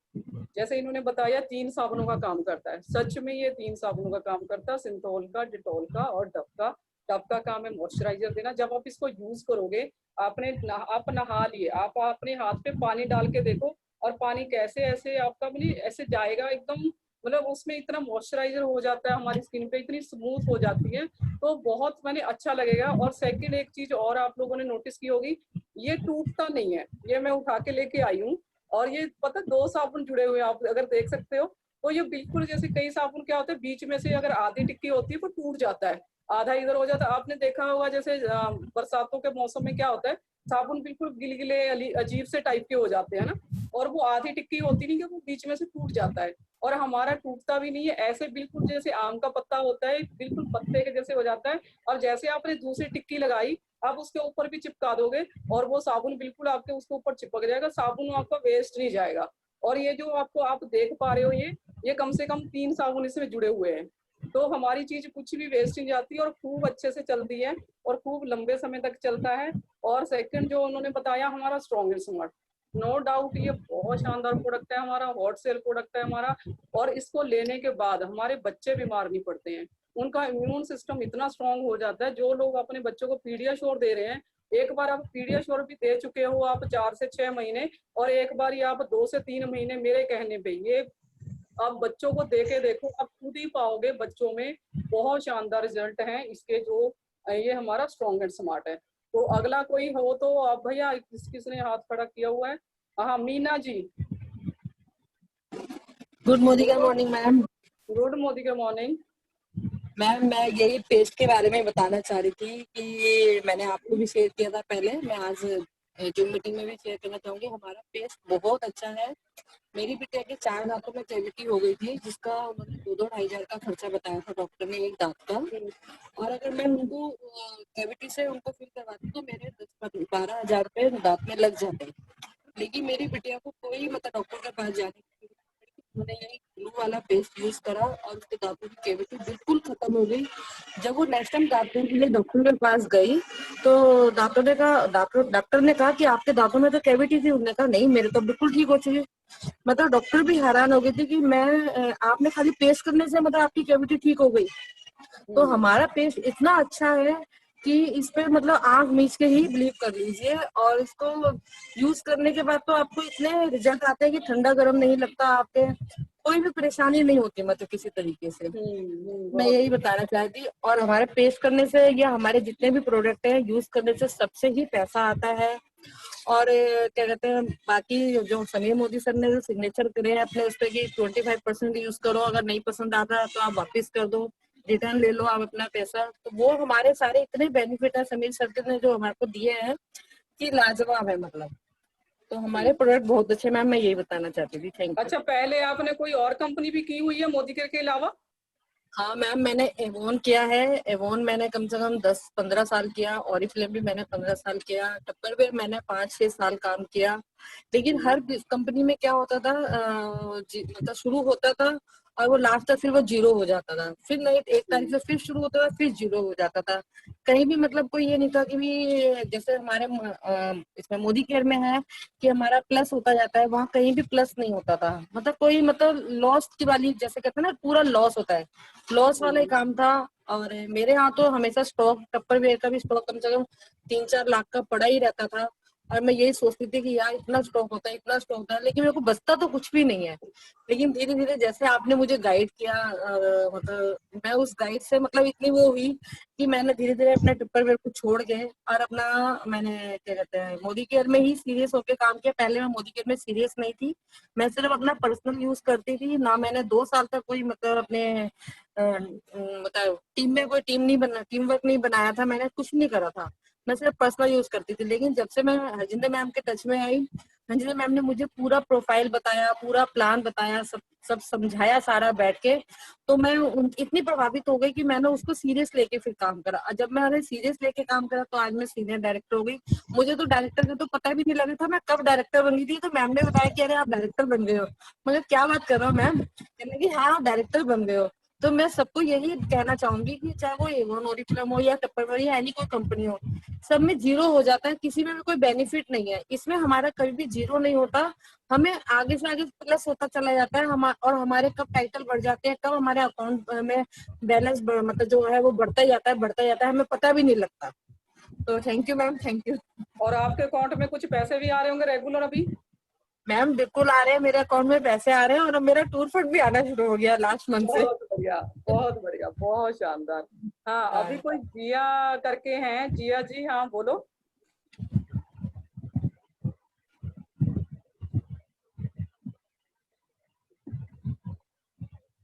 जैसे इन्होंने बताया 3 साबुनों का काम करता है। सच में ये 3 साबुनों का काम करता है, सिंथोल का, डिटॉल का और डव का। डव का काम है मॉइस्चराइजर देना। जब आप इसको यूज करोगे, आप नहा लिए, आप अपने हाथ पे पानी डाल के देखो, और पानी कैसे ऐसे आपका ऐसे जाएगा एकदम, मतलब उसमें इतना मॉइस्चराइजर हो जाता है, हमारी स्किन पे इतनी स्मूथ हो जाती है, तो बहुत अच्छा लगेगा। और सेकंड एक चीज और आप लोगों ने नोटिस की होगी, ये टूटता नहीं है। ये मैं उठा के लेके आई हूँ, और ये पता 2 साबुन जुड़े हुए हैं, आप अगर देख सकते हो। तो ये बिल्कुल, जैसे कई साबुन क्या होता है, बीच में से अगर आधी टिक्की होती है वो टूट जाता है, आधा इधर हो जाता है। आपने देखा होगा जैसे बरसातों के मौसम में क्या होता है, साबुन बिल्कुल गिलगिले अजीब से टाइप के हो जाते हैं ना, और वो आधी टिक्की होती नहीं कि वो बीच में से टूट जाता है। और हमारा टूटता भी नहीं है, ऐसे बिल्कुल जैसे आम का पत्ता होता है, बिल्कुल पत्ते के जैसे हो जाता है। और जैसे आपने दूसरी टिक्की लगाई, आप उसके ऊपर भी चिपका दोगे और वो साबुन बिल्कुल आपके उसके ऊपर चिपक जाएगा, साबुन आपका वेस्ट नहीं जाएगा। और ये जो आप देख पा रहे हो, ये कम से कम 3 साबुन इसमें जुड़े हुए हैं। तो हमारी चीज कुछ भी वेस्ट नहीं जाती और खूब अच्छे से चलती है और खूब लंबे समय तक चलता है। और सेकंड जो उन्होंने बताया, हमारा strong and smart, no doubt ये बहुत शानदार प्रोडक्ट है हमारा, हॉट सेल प्रोडक्ट है हमारा। और इसको लेने के बाद हमारे बच्चे बीमार नहीं पड़ते हैं, उनका इम्यून सिस्टम इतना स्ट्रांग हो जाता है। जो लोग अपने बच्चों को पीडियाश्योर दे रहे हैं, एक बार आप पीडियाश्योर भी दे चुके हो आप 4 से 6 महीने, और एक बार आप 2 से 3 महीने मेरे कहने पे, ये आप बच्चों को दे के देखो, आप खुद ही पाओगे बच्चों में बहुत शानदार रिजल्ट हैं इसके। जो ये हमारा स्ट्रॉन्ग एंड स्मार्ट है। तो अगला कोई हो तो आप भैया, किसने हाथ खड़ा किया हुआ है? हाँ, Meena ji. Good morning ma'am. Good morning ma'am, मैं यही पेस्ट के बारे में बताना चाह रही थी कि मैंने आपको भी शेयर किया था पहले, मैं आज जूम मीटिंग में भी शेयर करना चाहूंगी। हमारा पेस्ट बहुत अच्छा है। मेरी बिटिया के 4 दांतों में कैविटी हो गई थी, जिसका उन्होंने 2-2 ढाई हजार का खर्चा बताया था डॉक्टर ने एक दांत का। और अगर मैं उनको कैविटी से उनको फिल करवाती तो मेरे 10-12 हजार रुपये दांत में लग जाते। लेकिन मेरी बिटिया को कोई डॉक्टर के पास जाने की, मैंने यही ग्लू वाला पेस्ट यूज करा और उसके दांतों की कैविटी बिल्कुल खत्म हो गई। जब वो नेक्स्ट टाइम दांतों के लिए डॉक्टर के पास गई तो डॉक्टर ने कहा कि आपके दांतों में तो कैविटी थी। उन्होंने कहा नहीं, मेरे तो बिल्कुल ठीक हो चुकी। डॉक्टर भी हैरान हो गए थे कि मैं आपने खाली पेस्ट करने से आपकी कैविटी ठीक हो गई। तो हमारा पेस्ट इतना अच्छा है कि इस पे आंख मीच के ही बिलीव कर लीजिए। और इसको यूज करने के बाद तो आपको इतने रिजल्ट आते हैं कि ठंडा गर्म नहीं लगता, आपके कोई भी परेशानी नहीं होती किसी तरीके से। मैं यही बताना चाहती। और हमारे पेस्ट करने से या हमारे जितने भी प्रोडक्ट हैं यूज करने से सबसे ही पैसा आता है। और क्या कहते हैं, बाकी जो समीर मोदी सर ने जो सिग्नेचर करे हैं अपने उस पर कि 25% यूज करो, अगर नहीं पसंद आता तो आप वापस कर दो, रिटर्न ले लो आप अपना पैसा। तो वो हमारे सारे इतने बेनिफिट है समीर सर ने जो हमारे को दिए हैं कि लाजवाब है। तो हमारे प्रोडक्ट बहुत अच्छे। मैम, मैं यही बताना चाहती थी। Thank you. अच्छा, पहले आपने कोई और कंपनी भी की हुई है मोदी केयर के अलावा? हाँ मैम, मैंने एवोन किया है। एवोन मैंने कम से कम 10-15 साल किया। ऑरिफ्लेम भी मैंने 15 साल किया। टप्परवेयर मैंने 5-6 साल काम किया। लेकिन हर कंपनी में क्या होता था, मतलब शुरू होता था और वो लास्ट तक फिर वो 0 हो जाता था, फिर नहीं 1 तारीख से फिर शुरू होता था, फिर 0 हो जाता था। कहीं भी मतलब कोई ये नहीं था कि भी जैसे हमारे इसमें मोदी केयर में है कि हमारा प्लस होता जाता है, वहाँ कहीं भी प्लस नहीं होता था। मतलब कोई मतलब लॉस की वाली, जैसे कहते हैं ना, पूरा लॉस होता है, लॉस वाला ही काम था। और मेरे यहाँ तो हमेशा स्टॉक, टप्परवेयर का भी स्टॉक कम से कम 3-4 लाख का पड़ा ही रहता था। और मैं यही सोचती थी कि यार इतना स्टॉक होता है, इतना स्टॉक होता है, लेकिन मेरे को बचता तो कुछ भी नहीं है। लेकिन धीरे धीरे जैसे आपने मुझे गाइड किया, मतलब मैं उस गाइड से मतलब इतनी वो हुई कि मैंने धीरे धीरे अपने टप्परवेयर को छोड़ के और अपना, मैंने क्या कहते हैं, मोदी केयर में ही सीरियस होकर काम किया। पहले मैं मोदी केयर में सीरियस नहीं थी, मैं सिर्फ अपना पर्सनल यूज करती थी ना। मैंने 2 साल तक कोई मतलब अपने मतलब टीम में कोई टीम वर्क नहीं बनाया था, मैंने कुछ नहीं करा था, मैं सिर्फ पर्सनल यूज करती थी। लेकिन जब से मैं हरजिंदर मैम के टच में आई, हरजिंदर मैम ने मुझे पूरा प्रोफाइल बताया, पूरा प्लान बताया, सब समझाया सारा बैठ के, तो मैं इतनी प्रभावित हो गई कि मैंने उसको सीरियस लेके फिर काम करा। और जब मैंने सीरियस लेके काम करा तो आज मैं सीनियर डायरेक्टर हो गई। मुझे तो डायरेक्टर का तो पता भी नहीं लगा था मैं कब डायरेक्टर बन गई थी। तो मैम ने बताया कि अरे आप डायरेक्टर बन गए हो। मतलब क्या बात कर रहा हूँ मैम, कहने की हाँ आप डायरेक्टर बन गए हो। तो मैं सबको यही कहना चाहूंगी कि चाहे वो एवोन, ओरिफ्लेम हो या टप्परवेयर या एनी कोई कंपनी हो, सब में 0 हो जाता है, किसी में भी कोई बेनिफिट नहीं है। इसमें हमारा कभी भी 0 नहीं होता, हमें आगे से आगे प्लस होता चला जाता है। और हमारे कब टाइटल बढ़ जाते हैं, कब हमारे अकाउंट में बैलेंस मतलब जो है वो बढ़ता जाता है, हमें पता भी नहीं लगता। तो thank you ma'am, thank you. और आपके अकाउंट में कुछ पैसे भी आ रहे होंगे रेगुलर अभी? मैम बिल्कुल आ रहे हैं, मेरे अकाउंट में पैसे आ रहे हैं और मेरा टूर फंड भी आना शुरू हो गया लास्ट मंथ से। बहुत बढ़िया, बहुत बढ़िया, बहुत शानदार। हाँ, अभी कोई जिया करके हैं, जिया जी, हाँ बोलो।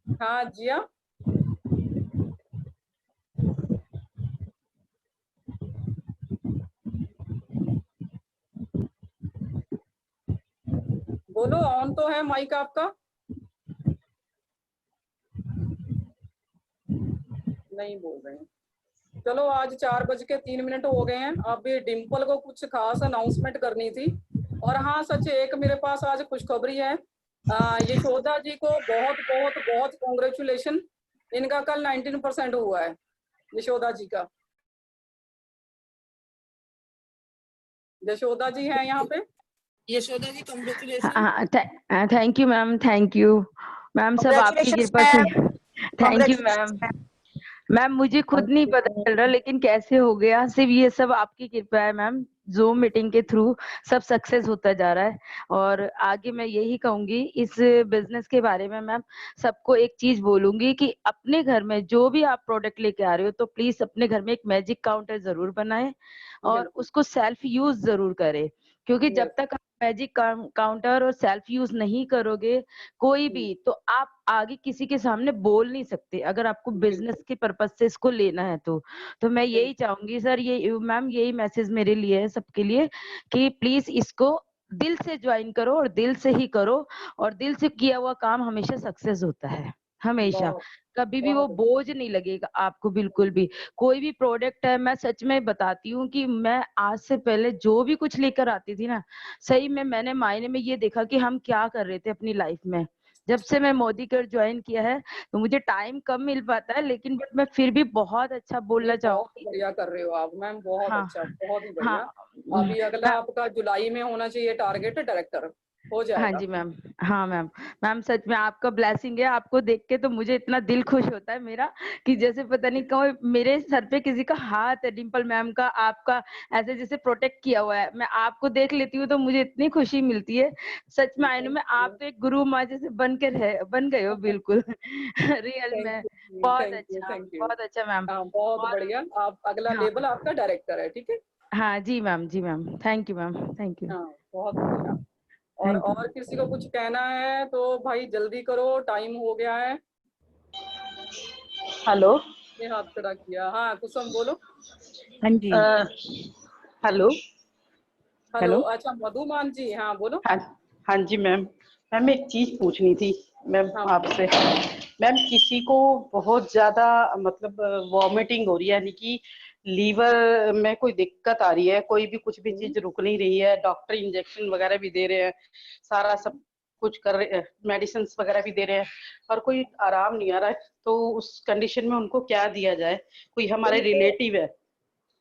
हाँ जिया, बोलो, ऑन तो है माइक आपका। नहीं बोल रहे हैं। चलो, आज 4:03 हो गए हैं। अभी डिम्पल को कुछ खास अनाउंसमेंट करनी थी। और हाँ सच, एक मेरे पास आज खुशखबरी है। यशोदा जी को बहुत बहुत बहुत कॉन्ग्रेचुलेशन। इनका कल 19% हुआ है, यशोदा जी का। यशोदा जी हैं यहाँ पे? Yashoda ji congratulation. Thank you ma'am, thank you ma'am, सब आपकी कृपा से। Thank you ma'am. मैम मुझे खुद नहीं पता चल रहा लेकिन कैसे हो गया, सिर्फ ये सब आपकी कृपा है मैम। जूम मीटिंग के थ्रू सब सक्सेस होता जा रहा है। और आगे मैं यही कहूंगी इस बिजनेस के बारे में मैम, सबको एक चीज बोलूंगी कि अपने घर में जो भी आप प्रोडक्ट लेके आ रहे हो तो प्लीज अपने घर में एक मैजिक काउंटर जरूर बनाएं और उसको सेल्फ यूज जरूर करें। क्योंकि जब तक आप मैजिक काउंटर और सेल्फ यूज नहीं करोगे कोई भी, तो आप आगे किसी के सामने बोल नहीं सकते अगर आपको बिजनेस के पर्पज से इसको लेना है तो मैं यही चाहूंगी सर, ये मैम यही मैसेज मेरे लिए है सबके लिए कि प्लीज इसको दिल से ज्वाइन करो और दिल से ही करो। और दिल से किया हुआ काम हमेशा सक्सेस होता है, हमेशा। कभी भी वो बोझ नहीं लगेगा आपको बिल्कुल भी। कोई भी प्रोडक्ट है, मैं सच में बताती हूँ कि मैं आज से पहले जो भी कुछ लेकर आती थी ना, सही में मैंने मायने में ये देखा कि हम क्या कर रहे थे अपनी लाइफ में। जब से मैं मोदी केयर ज्वाइन किया है तो मुझे टाइम कम मिल पाता है, लेकिन बट मैं फिर भी बहुत अच्छा बोलना चाहूंगी। बढ़िया कर रहे हो आप मैम, बहुत हाँ, अच्छा, बहुत ही हाँ, बढ़िया। अभी अगला आपका जुलाई में होना चाहिए टारगेट, डायरेक्टर हो हाँ जाएगा। जी मैम। हाँ मैम, मैम सच में आपका ब्लेसिंग है। आपको देख के तो मुझे इतना दिल खुश होता है मेरा कि जैसे पता नहीं कौन मेरे सर पे किसी का हाथ है, डिम्पल मैम का, आपका ऐसे जैसे प्रोटेक्ट किया हुआ है। मैं आपको देख लेती हूँ तो मुझे इतनी खुशी मिलती है। सच में आने में आप तो एक गुरु माँ जैसे बन गए हो बिल्कुल। रियल में बहुत अच्छा, बहुत अच्छा मैम। बहुत बढ़िया। आप अगला हाँ, लेवल आपका डायरेक्टर है, ठीक है? हाँ जी मैम, जी ma'am, thank you ma'am, thank you. हाँ, बहुत बढ़िया। और किसी को कुछ कहना है तो भाई जल्दी करो, टाइम हो गया है। हेलो, ये हाथ खड़ा किया। हाँ कुसुम बोलो। हाँ जी, हेलो हेलो, अच्छा मधुमान जी, हाँ बोलो। हाँ जी मैम। मैम एक चीज पूछनी थी मैम आपसे। मैम किसी को बहुत ज्यादा मतलब वॉमिटिंग हो रही है, यानी कि लीवर में कोई दिक्कत आ रही है, कोई भी कुछ भी चीज रुक नहीं रही है, डॉक्टर इंजेक्शन वगैरह भी दे रहे हैं, सारा सब कुछ कर रहे हैं, मेडिसिन वगैरह भी दे रहे हैं, और कोई आराम नहीं आ रहा है। तो उस कंडीशन में उनको क्या दिया जाए? कोई हमारे रिलेटिव है?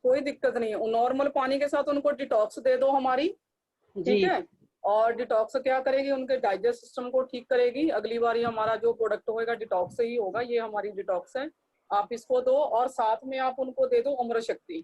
कोई दिक्कत नहीं है, नॉर्मल पानी के साथ उनको डिटॉक्स दे दो हमारी, ठीक जी है। और डिटॉक्स क्या करेगी, उनके डाइजेस्ट सिस्टम को ठीक करेगी। अगली बारी हमारा जो प्रोडक्ट होगा डिटॉक्स से ही होगा, ये हमारी डिटॉक्स है, आप इसको दो। और साथ में आप उनको दे दो अमृत शक्ति,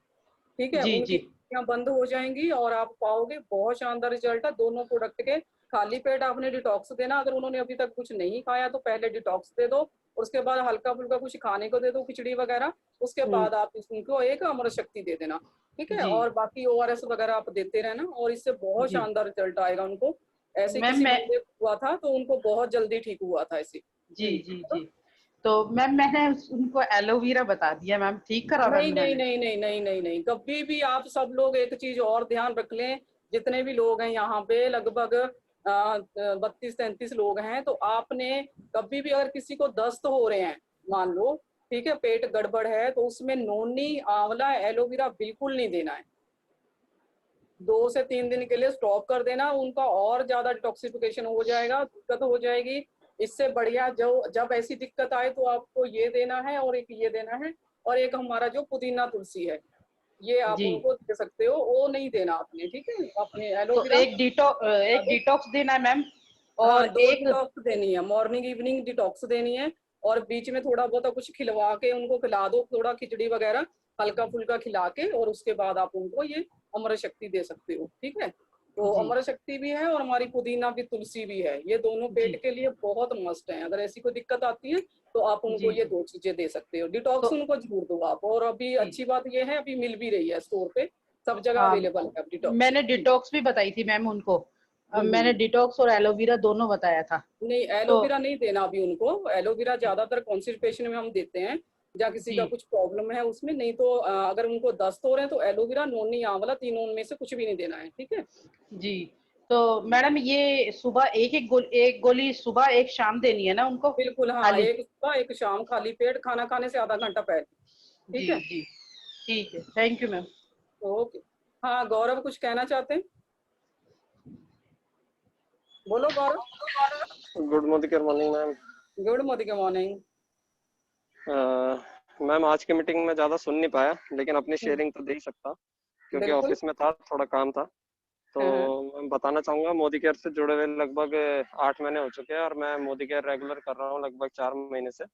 ठीक है। जी उनकी जी उंगलियां बंद हो जाएंगी और आप पाओगे बहुत शानदार रिजल्ट है दोनों प्रोडक्ट के। खाली पेट आपने डिटॉक्स देना, अगर उन्होंने अभी तक कुछ नहीं खाया तो पहले डिटॉक्स दे दो, उसके बाद हल्का फुल्का कुछ खाने को दे दो, खिचड़ी वगैरह, उसके बाद आप उनको एक अमृत शक्ति दे देना, ठीक है। जी और बाकी ORS वगैरह आप देते रहना, और इससे बहुत जी शानदार रिजल्ट आएगा उनको। ऐसे मैम किसी मैं बंदे को हुआ था तो उनको बहुत जल्दी ठीक हुआ था ऐसे। जी जी जी तो मैम मैंने उनको एलोवेरा बता दिया मैम, ठीक करा नहीं मैम नहीं मैंने? नहीं नहीं नहीं नहीं नहीं, कभी भी आप सब लोग एक चीज और ध्यान रख लें, जितने भी लोग हैं यहाँ पे लगभग 32-33 लोग हैं, तो आपने कभी भी अगर किसी को दस्त हो रहे हैं मान लो, ठीक है, पेट गड़बड़ है, तो उसमें नोनी, आंवला, एलोवेरा बिल्कुल नहीं देना है। 2 से 3 दिन के लिए स्टॉप कर देना, उनका और ज्यादा डिटॉक्सिफिकेशन हो जाएगा, दिक्कत हो जाएगी। इससे बढ़िया जो जब ऐसी दिक्कत आए तो आपको ये देना है, और एक ये देना है, और एक हमारा जो पुदीना तुलसी है, ये आप जी उनको दे सकते हो, वो नहीं देना आपने, ठीक है। अपने तो एलोवेरा एक डिटॉक्स देना है मैम, हाँ, और 2 एक डिटॉक्स देनी है, मॉर्निंग इवनिंग डिटॉक्स देनी है। और बीच में थोड़ा बहुत कुछ खिलवा के उनको खिला दो, थोड़ा खिचड़ी वगैरह हल्का फुल्का खिला के, और उसके बाद आप उनको ये अमृत शक्ति दे सकते हो, ठीक है। तो जी अमृत शक्ति भी है और हमारी पुदीना भी, तुलसी भी है, ये दोनों जी पेट के लिए बहुत मस्त है। अगर ऐसी कोई दिक्कत आती है तो आप उनको जी ये जी 2 चीजें दे सकते हो, डिटॉक्स तो उनको जरूर दो आप। और अभी जी अच्छी बात ये है, अभी मिल भी रही है स्टोर पे, सब जगह हाँ, अवेलेबल है अब डिटॉक्स। मैंने डिटॉक्स भी बताई थी मैम उनको। मैंने हम्म। डिटॉक्स और एलोवेरा दोनों बताया था। नहीं, तो एलोवेरा नहीं देना अभी उनको, एलोवेरा ज्यादातर कॉन्स्टिपेशन में हम देते हैं, या किसी जी का कुछ प्रॉब्लम है उसमें। नहीं तो अगर उनको दस्त हो रहे हैं तो एलोवेरा, नोनी, आंवला, तीनों में से कुछ भी नहीं देना है, ठीक है। जी तो मैडम ये सुबह एक गोली सुबह एक शाम देनी है ना उनको बिल्कुल हाँ, खाली? एक सुबह एक शाम, खाली पेट, खाना खाने से आधा घंटा पहले, जी ठीक है। जी ठीक है, थैंक यू मैम। ओके। हाँ गौरव, कुछ कहना चाहते हैं, बोलो Gaurav. Good morning ma'am. Good morning. Ma'am आज की मीटिंग में ज़्यादा सुन नहीं पाया, लेकिन अपनी शेयरिंग तो दे ही सकता, क्योंकि बिल्कुल। ऑफिस में था, थोड़ा काम था। तो मैं बताना चाहूँगा, मोदी केयर से जुड़े हुए लगभग 8 महीने हो चुके हैं, और मैं मोदी केयर रेगुलर कर रहा हूँ लगभग 4 महीने से,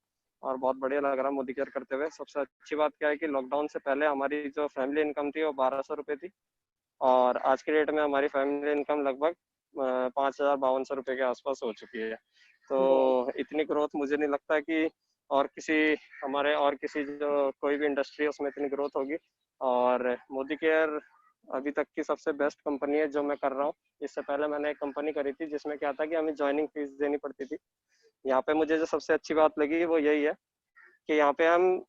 और बहुत बढ़िया लग रहा है मोदी केयर करते हुए। सबसे अच्छी बात क्या है कि लॉकडाउन से पहले हमारी जो फैमिली इनकम थी वो 1200 रुपये थी, और आज के डेट में हमारी फैमिली इनकम लगभग 5,052 रुपये के आसपास हो चुकी है। तो इतनी ग्रोथ मुझे नहीं लगता कि और किसी जो कोई भी इंडस्ट्री है उसमें इतनी ग्रोथ होगी। और मोदी केयर अभी तक की सबसे बेस्ट कंपनी है जो मैं कर रहा हूँ। इससे पहले मैंने एक कंपनी करी थी जिसमें क्या था कि हमें ज्वाइनिंग फीस देनी पड़ती थी। यहाँ पे मुझे जो सबसे अच्छी बात लगी वो यही है कि यहाँ पे हम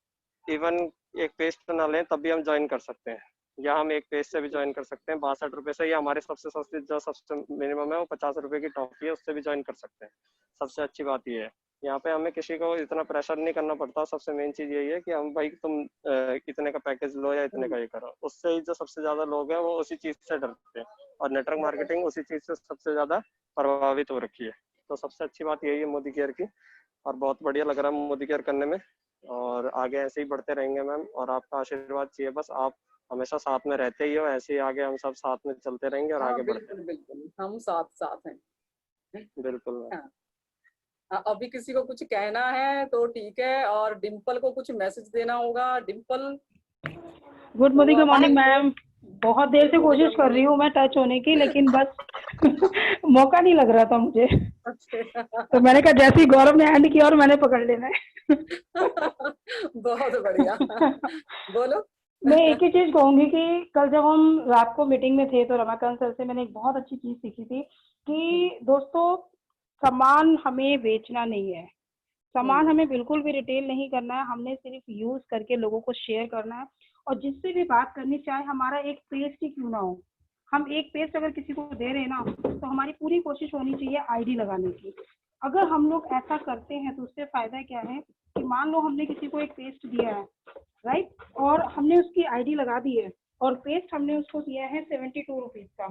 इवन एक पेस्ट ना लें तब भी हम ज्वाइन कर सकते हैं, या हम एक पेज से भी ज्वाइन कर सकते हैं 62 रुपये से, या हमारे सबसे सस्ती जो सबसे मिनिमम है वो 50 रुपये की टॉफी है, उससे भी ज्वाइन कर सकते हैं। सबसे अच्छी बात ये है, यहाँ पे हमें किसी को इतना प्रेशर नहीं करना पड़ता। सबसे मेन चीज यही है कि हम भाई तुम इतने का पैकेज लो या इतने का ये करो, उससे ही जो सबसे ज्यादा लोग हैं वो उसी चीज से डरते हैं, और नेटवर्क मार्केटिंग उसी चीज से सबसे ज्यादा प्रभावित हो रखी है। तो सबसे अच्छी बात यही है मोदी केयर की, और बहुत बढ़िया लग रहा है मोदी केयर करने में, और आगे ऐसे ही बढ़ते रहेंगे मैम। और आपका आशीर्वाद चाहिए बस, आप हमेशा साथ में रहते ही हो, ऐसे ही आगे हम सब साथ में चलते रहेंगे और हाँ आगे बढ़ते बिल्कुल बिल्कुल, हम साथ साथ हैं। रहेंगे। बिल्कुल मैम। अभी किसी को कुछ कहना है तो ठीक है, और डिम्पल को कुछ मैसेज देना होगा। Dimple, good morning ma'am. बहुत देर से कोशिश कर रही हूँ मैं टच होने की, लेकिन बस मौका नहीं लग रहा था मुझे, तो मैंने कहा जैसे ही गौरव ने हैंड किया और मैंने पकड़ लेना है। बहुत बढ़िया, बोलो। मैं एक ही चीज कहूंगी कि कल जब हम रात को मीटिंग में थे तो रमाकांत सर से मैंने एक बहुत अच्छी चीज सीखी थी कि दोस्तों, सामान हमें बेचना नहीं है, सामान हमें बिल्कुल भी रिटेल नहीं करना है, हमने सिर्फ यूज करके लोगों को शेयर करना है। और जिससे भी बात करनी, चाहे हमारा एक पेस्ट ही क्यों ना हो, हम एक पेस्ट अगर किसी को दे रहे हैं ना, तो हमारी पूरी कोशिश होनी चाहिए आईडी लगाने की। अगर हम लोग ऐसा करते हैं तो उससे फायदा क्या है कि मान लो हमने किसी को एक पेस्ट दिया है, राइट, और हमने उसकी आईडी लगा दी है और पेस्ट हमने उसको दिया है 72 रुपीज का,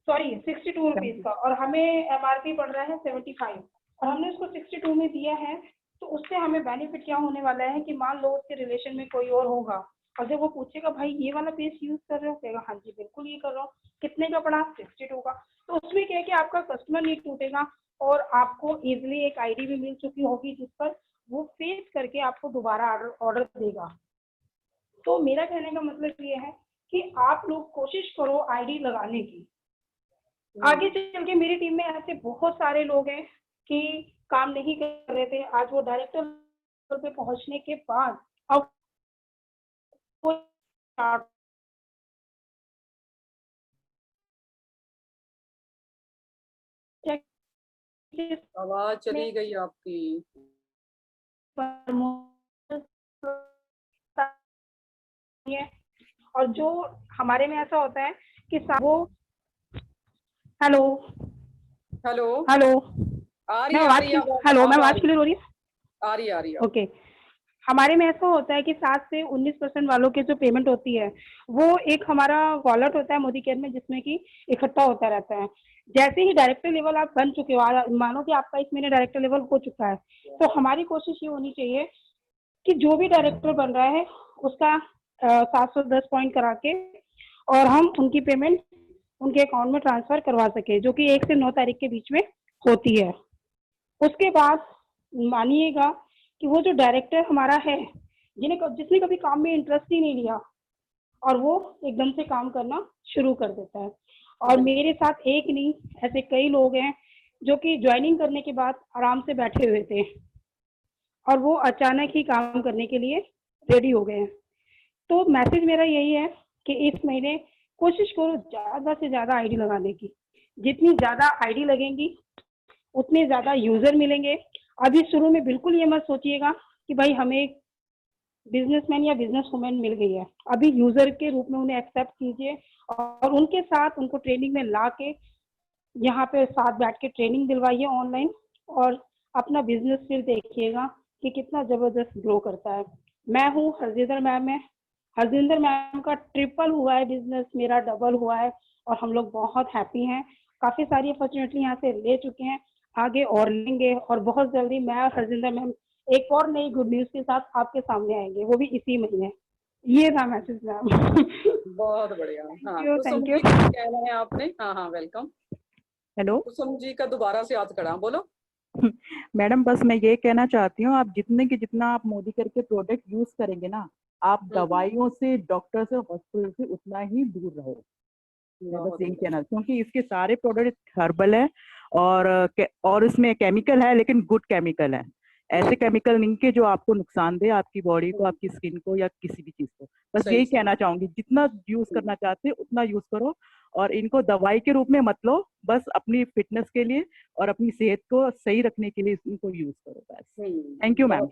सॉरी 62 रुपीज का, और हमें एमआरपी पड़ रहा है 75, और हमने उसको 62 में दिया है। तो उससे हमें बेनिफिट क्या होने वाला है कि मान लो उसके रिलेशन में कोई और होगा और जब वो पूछेगा भाई ये वाला पेस्ट यूज कर रहे हो, कहेगा हाँ जी बिल्कुल ये कर रहा हूँ, कितने का पड़ा, 62 का। तो उसमें क्या है कि आपका कस्टमर नहीं टूटेगा और आपको इजिली एक आईडी भी मिल चुकी होगी जिस पर वो फेस करके आपको दोबारा ऑर्डर देगा। तो मेरा कहने का मतलब ये है कि आप लोग कोशिश करो आईडी लगाने की। आगे चल के मेरी टीम में ऐसे बहुत सारे लोग हैं कि काम नहीं कर रहे थे, आज वो डायरेक्टर लेवल पे पहुंचने के बाद अब वो आवाज चली गई आपकी। और जो हमारे में ऐसा होता है कि वो हेलो हेलो हेलो आ रही मैं है, आ आवाज रही है, हेलो अब मैं आ आवाज रही क्लियर हो रही है? आ रही है, आ रही है। ओके, हमारे में ऐसा होता है कि 7 से 19% वालों की जो पेमेंट होती है वो एक हमारा वॉलेट होता है मोदी केयर में जिसमें कि इकट्ठा होता रहता है। जैसे ही डायरेक्टर लेवल आप बन चुके हो, मानो कि आपका इस महीने डायरेक्टर लेवल हो चुका है, तो हमारी कोशिश ये होनी चाहिए कि जो भी डायरेक्टर बन रहा है उसका 710 पॉइंट करा के और हम उनकी पेमेंट उनके अकाउंट में ट्रांसफर करवा सके, जो कि 1 से 9 तारीख के बीच में होती है। उसके बाद मानिएगा कि वो जो डायरेक्टर हमारा है जिसने कभी काम में इंटरेस्ट ही नहीं लिया और वो एकदम से काम करना शुरू कर देता है। और मेरे साथ एक नहीं ऐसे कई लोग हैं जो कि ज्वाइनिंग करने के बाद आराम से बैठे हुए थे और वो अचानक ही काम करने के लिए रेडी हो गए हैं। तो मैसेज मेरा यही है कि इस महीने कोशिश करो ज़्यादा से ज़्यादा आईडी लगाने की। जितनी ज़्यादा आईडी लगेंगी उतने ज़्यादा यूज़र मिलेंगे। अभी शुरू में बिल्कुल ये मत सोचिएगा कि भाई हमें एक बिजनेसमैन या बिजनेस वुमेन मिल गई है। अभी यूज़र के रूप में उन्हें एक्सेप्ट कीजिए और उनके साथ उनको ट्रेनिंग में ला के यहाँ पे साथ बैठ के ट्रेनिंग दिलवाइए ऑनलाइन और अपना बिजनेस फिर देखिएगा कि कितना ज़बरदस्त ग्रो करता है। मैं हूँ हरजिंदर मैम है, हरजिंदर मैम का ट्रिपल हुआ है बिजनेस, मेरा डबल हुआ है और हम लोग बहुत हैप्पी हैं। काफ़ी सारी अपॉर्चुनिटी यहाँ से ले चुके हैं, आगे और लेंगे और बहुत जल्दी मैं और हरजिंदर मैम एक और नई गुड न्यूज़ के साथ आपके सामने आएंगे, वो भी इसी महीने। ये था मैसेज मैम। बहुत बढ़िया। हाँ, कुसुम थैंक जी यू। कुछ कहना है आपने? हाँ हाँ, वेलकम। हेलो कुसुम जी का दोबारा से याद करा, बोलो। मैडम, बस मैं ये कहना चाहती हूँ, आप जितना आप मोदी केयर के प्रोडक्ट यूज करेंगे ना, आप दवाइयों से, डॉक्टर से, हॉस्पिटल से उतना ही दूर रहो। मैं बस यही कहना, क्योंकि इसके सारे प्रोडक्ट हर्बल है और इसमें केमिकल है, लेकिन गुड केमिकल है। ऐसे केमिकल नहीं के जो आपको नुकसान दे, आपकी बॉडी को, आपकी स्किन को या किसी भी चीज को। बस सही, यही सही। कहना चाहूंगी, जितना यूज करना चाहते हैं उतना यूज करो और इनको दवाई के रूप में मत लो, बस अपनी फिटनेस के लिए और अपनी सेहत को सही रखने के लिए इनको यूज करो बस। Thank you ma'am.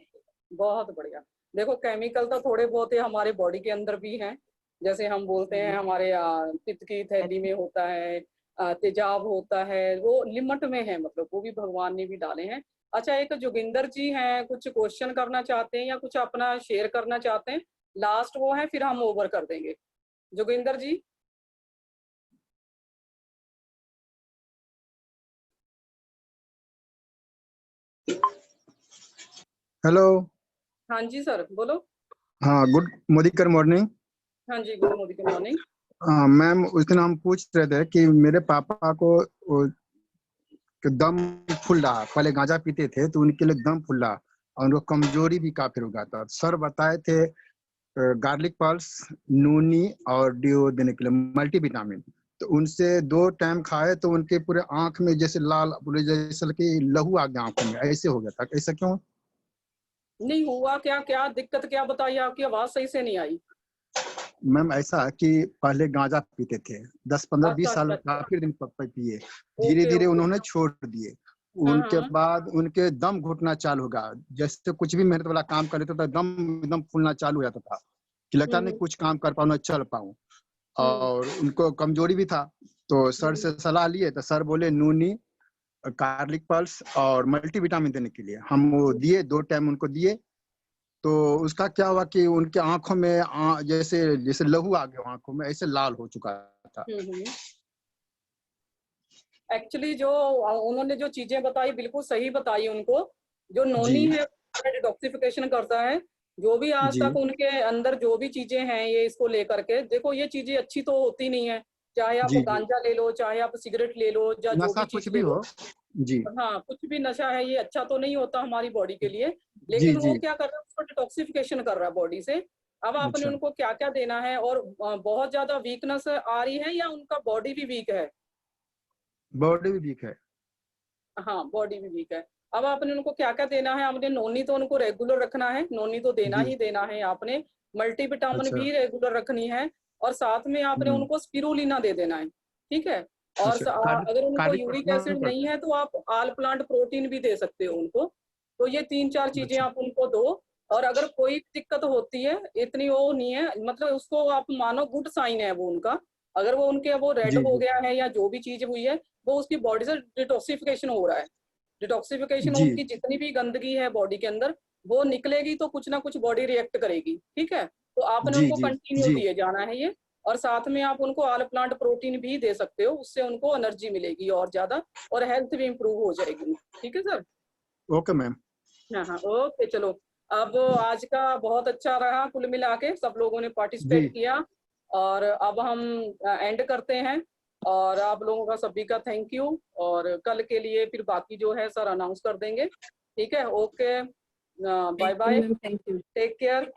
बहुत बढ़िया। देखो, केमिकल तो थोड़े बहुत ही हमारे बॉडी के अंदर भी हैं, जैसे हम बोलते हैं हमारे पित्त की थैली में होता है, तेजाब होता है, वो लिमिट में है, मतलब वो भी भगवान ने भी डाले हैं। अच्छा, एक जोगिंदर जी हैं, कुछ क्वेश्चन करना चाहते हैं या कुछ अपना शेयर करना चाहते हैं? लास्ट वो है, फिर हम ओवर कर देंगे। जोगिंदर जी। हेलो। हाँ जी सर, बोलो। हाँ, गुड मोदीकर मॉर्निंग। हाँ जी, गुड मोदी के मॉर्निंग। मैम, उस दिन हम पूछ रहे थे कि मेरे पापा को दम फूल रहा, पहले गांजा पीते थे तो उनके लिए दम फूल रहा और उनको कमजोरी भी काफी हो गया था। सर बताए थे गार्लिक पल्स, नूनी और डिओ देने के लिए, मल्टीविटामिन। तो उनसे 2 टाइम खाए तो उनके पूरे आंख में जैसे लाल, पूरे जैसे कि लहू आ गया आंखों में, ऐसे हो गया था। ऐसा क्यों? नहीं हुआ क्या? क्या दिक्कत क्या बताइए? आपकी आवाज सही से नहीं आई। मैम, ऐसा कि पहले गांजा पीते थे 10, 15, 20 अच्छा साल अच्छा अच्छा। काफी दिन पिए, धीरे धीरे उन्होंने छोड़ दिए। उनके बाद उनके दम घुटना चालू हो गया, जैसे कुछ भी मेहनत वाला काम कर लेते तो दम एकदम फूलना चालू हो जाता था कि लगता नहीं कुछ काम कर पाऊँ, न चल पाऊँ। और उनको कमजोरी भी था, तो सर से सलाह लिए तो सर बोले नूनी, गार्लिक पल्स और मल्टीविटामिन देने के लिए। हम वो दिए, 2 टाइम उनको दिए, तो उसका क्या हुआ कि उनके आंखों में जैसे जैसे लहू आ गया आंखों में, ऐसे लाल हो चुका था। एक्चुअली जो उन्होंने जो चीजें बताई बिल्कुल सही बताई उनको। जो नोनी जी है डिटॉक्सिफिकेशन करता है। जो भी आज जी तक उनके अंदर जो भी चीजें हैं ये इसको लेकर के, देखो ये चीजें अच्छी तो होती नहीं है, चाहे आप जी जी गांजा ले लो, चाहे आप सिगरेट ले लो, या जो नशा भी कुछ चीज भी ले लो। हो। जी हाँ, कुछ भी नशा है ये अच्छा तो नहीं होता हमारी बॉडी के लिए। जी लेकिन वो जी क्या कर रहा है, उसको डिटॉक्सिफिकेशन कर रहा है बॉडी से। अब आपने अच्छा, उनको क्या क्या देना है, और बहुत ज्यादा वीकनेस आ रही है या उनका बॉडी भी वीक है? बॉडी भी वीक है। हाँ, बॉडी भी वीक है। अब आपने उनको क्या क्या देना है, आपने नोनी तो उनको रेगुलर रखना है, नोनी तो देना जी ही देना है आपने। मल्टीविटामिन अच्छा भी रेगुलर रखनी है, और साथ में आपने उनको स्पिरुलिना दे देना है। ठीक है। और अच्छा कार्डिक अगर उनको कार्डिक यूरिक पढ़ना एसिड पड़ता नहीं है तो आप आल प्लांट प्रोटीन भी दे सकते हो उनको। तो ये 3-4 है। चीजें अच्छा आप उनको दो। और अगर कोई दिक्कत होती है, इतनी वो नहीं है, मतलब उसको आप मानो गुड साइन है वो उनका। अगर वो उनके वो रेड जी हो जी गया है या जो भी चीज हुई है, वो उसकी बॉडी से डिटॉक्सिफिकेशन हो रहा है। डिटॉक्सिफिकेशन, जी उनकी जितनी भी गंदगी है बॉडी के अंदर वो निकलेगी तो कुछ ना कुछ बॉडी रिएक्ट करेगी। ठीक है। तो आपने जी उनको जी कंटिन्यू जी दिए जाना है ये। और साथ में आप उनको आल प्लांट प्रोटीन भी दे सकते हो, उससे उनको एनर्जी मिलेगी और ज्यादा, और हेल्थ भी इंप्रूव हो जाएगी। ठीक है सर। Okay ma'am. हाँ हाँ, ओके चलो। अब आज का बहुत अच्छा रहा, कुल मिला के सब लोगों ने जी पार्टिसिपेट किया। और अब हम एंड करते हैं। और आप लोगों का सभी का थैंक यू। और कल के लिए फिर बाकी जो है सर अनाउंस कर देंगे। ठीक है, okay, bye thank you bye, ma'am, thank you. Take care.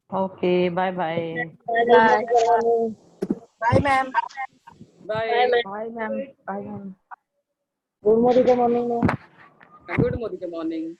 Okay bye bye. Bye bye ma'am. Bye. Bye ma'am, bye ma'am. Good morning ma'am. Good morning.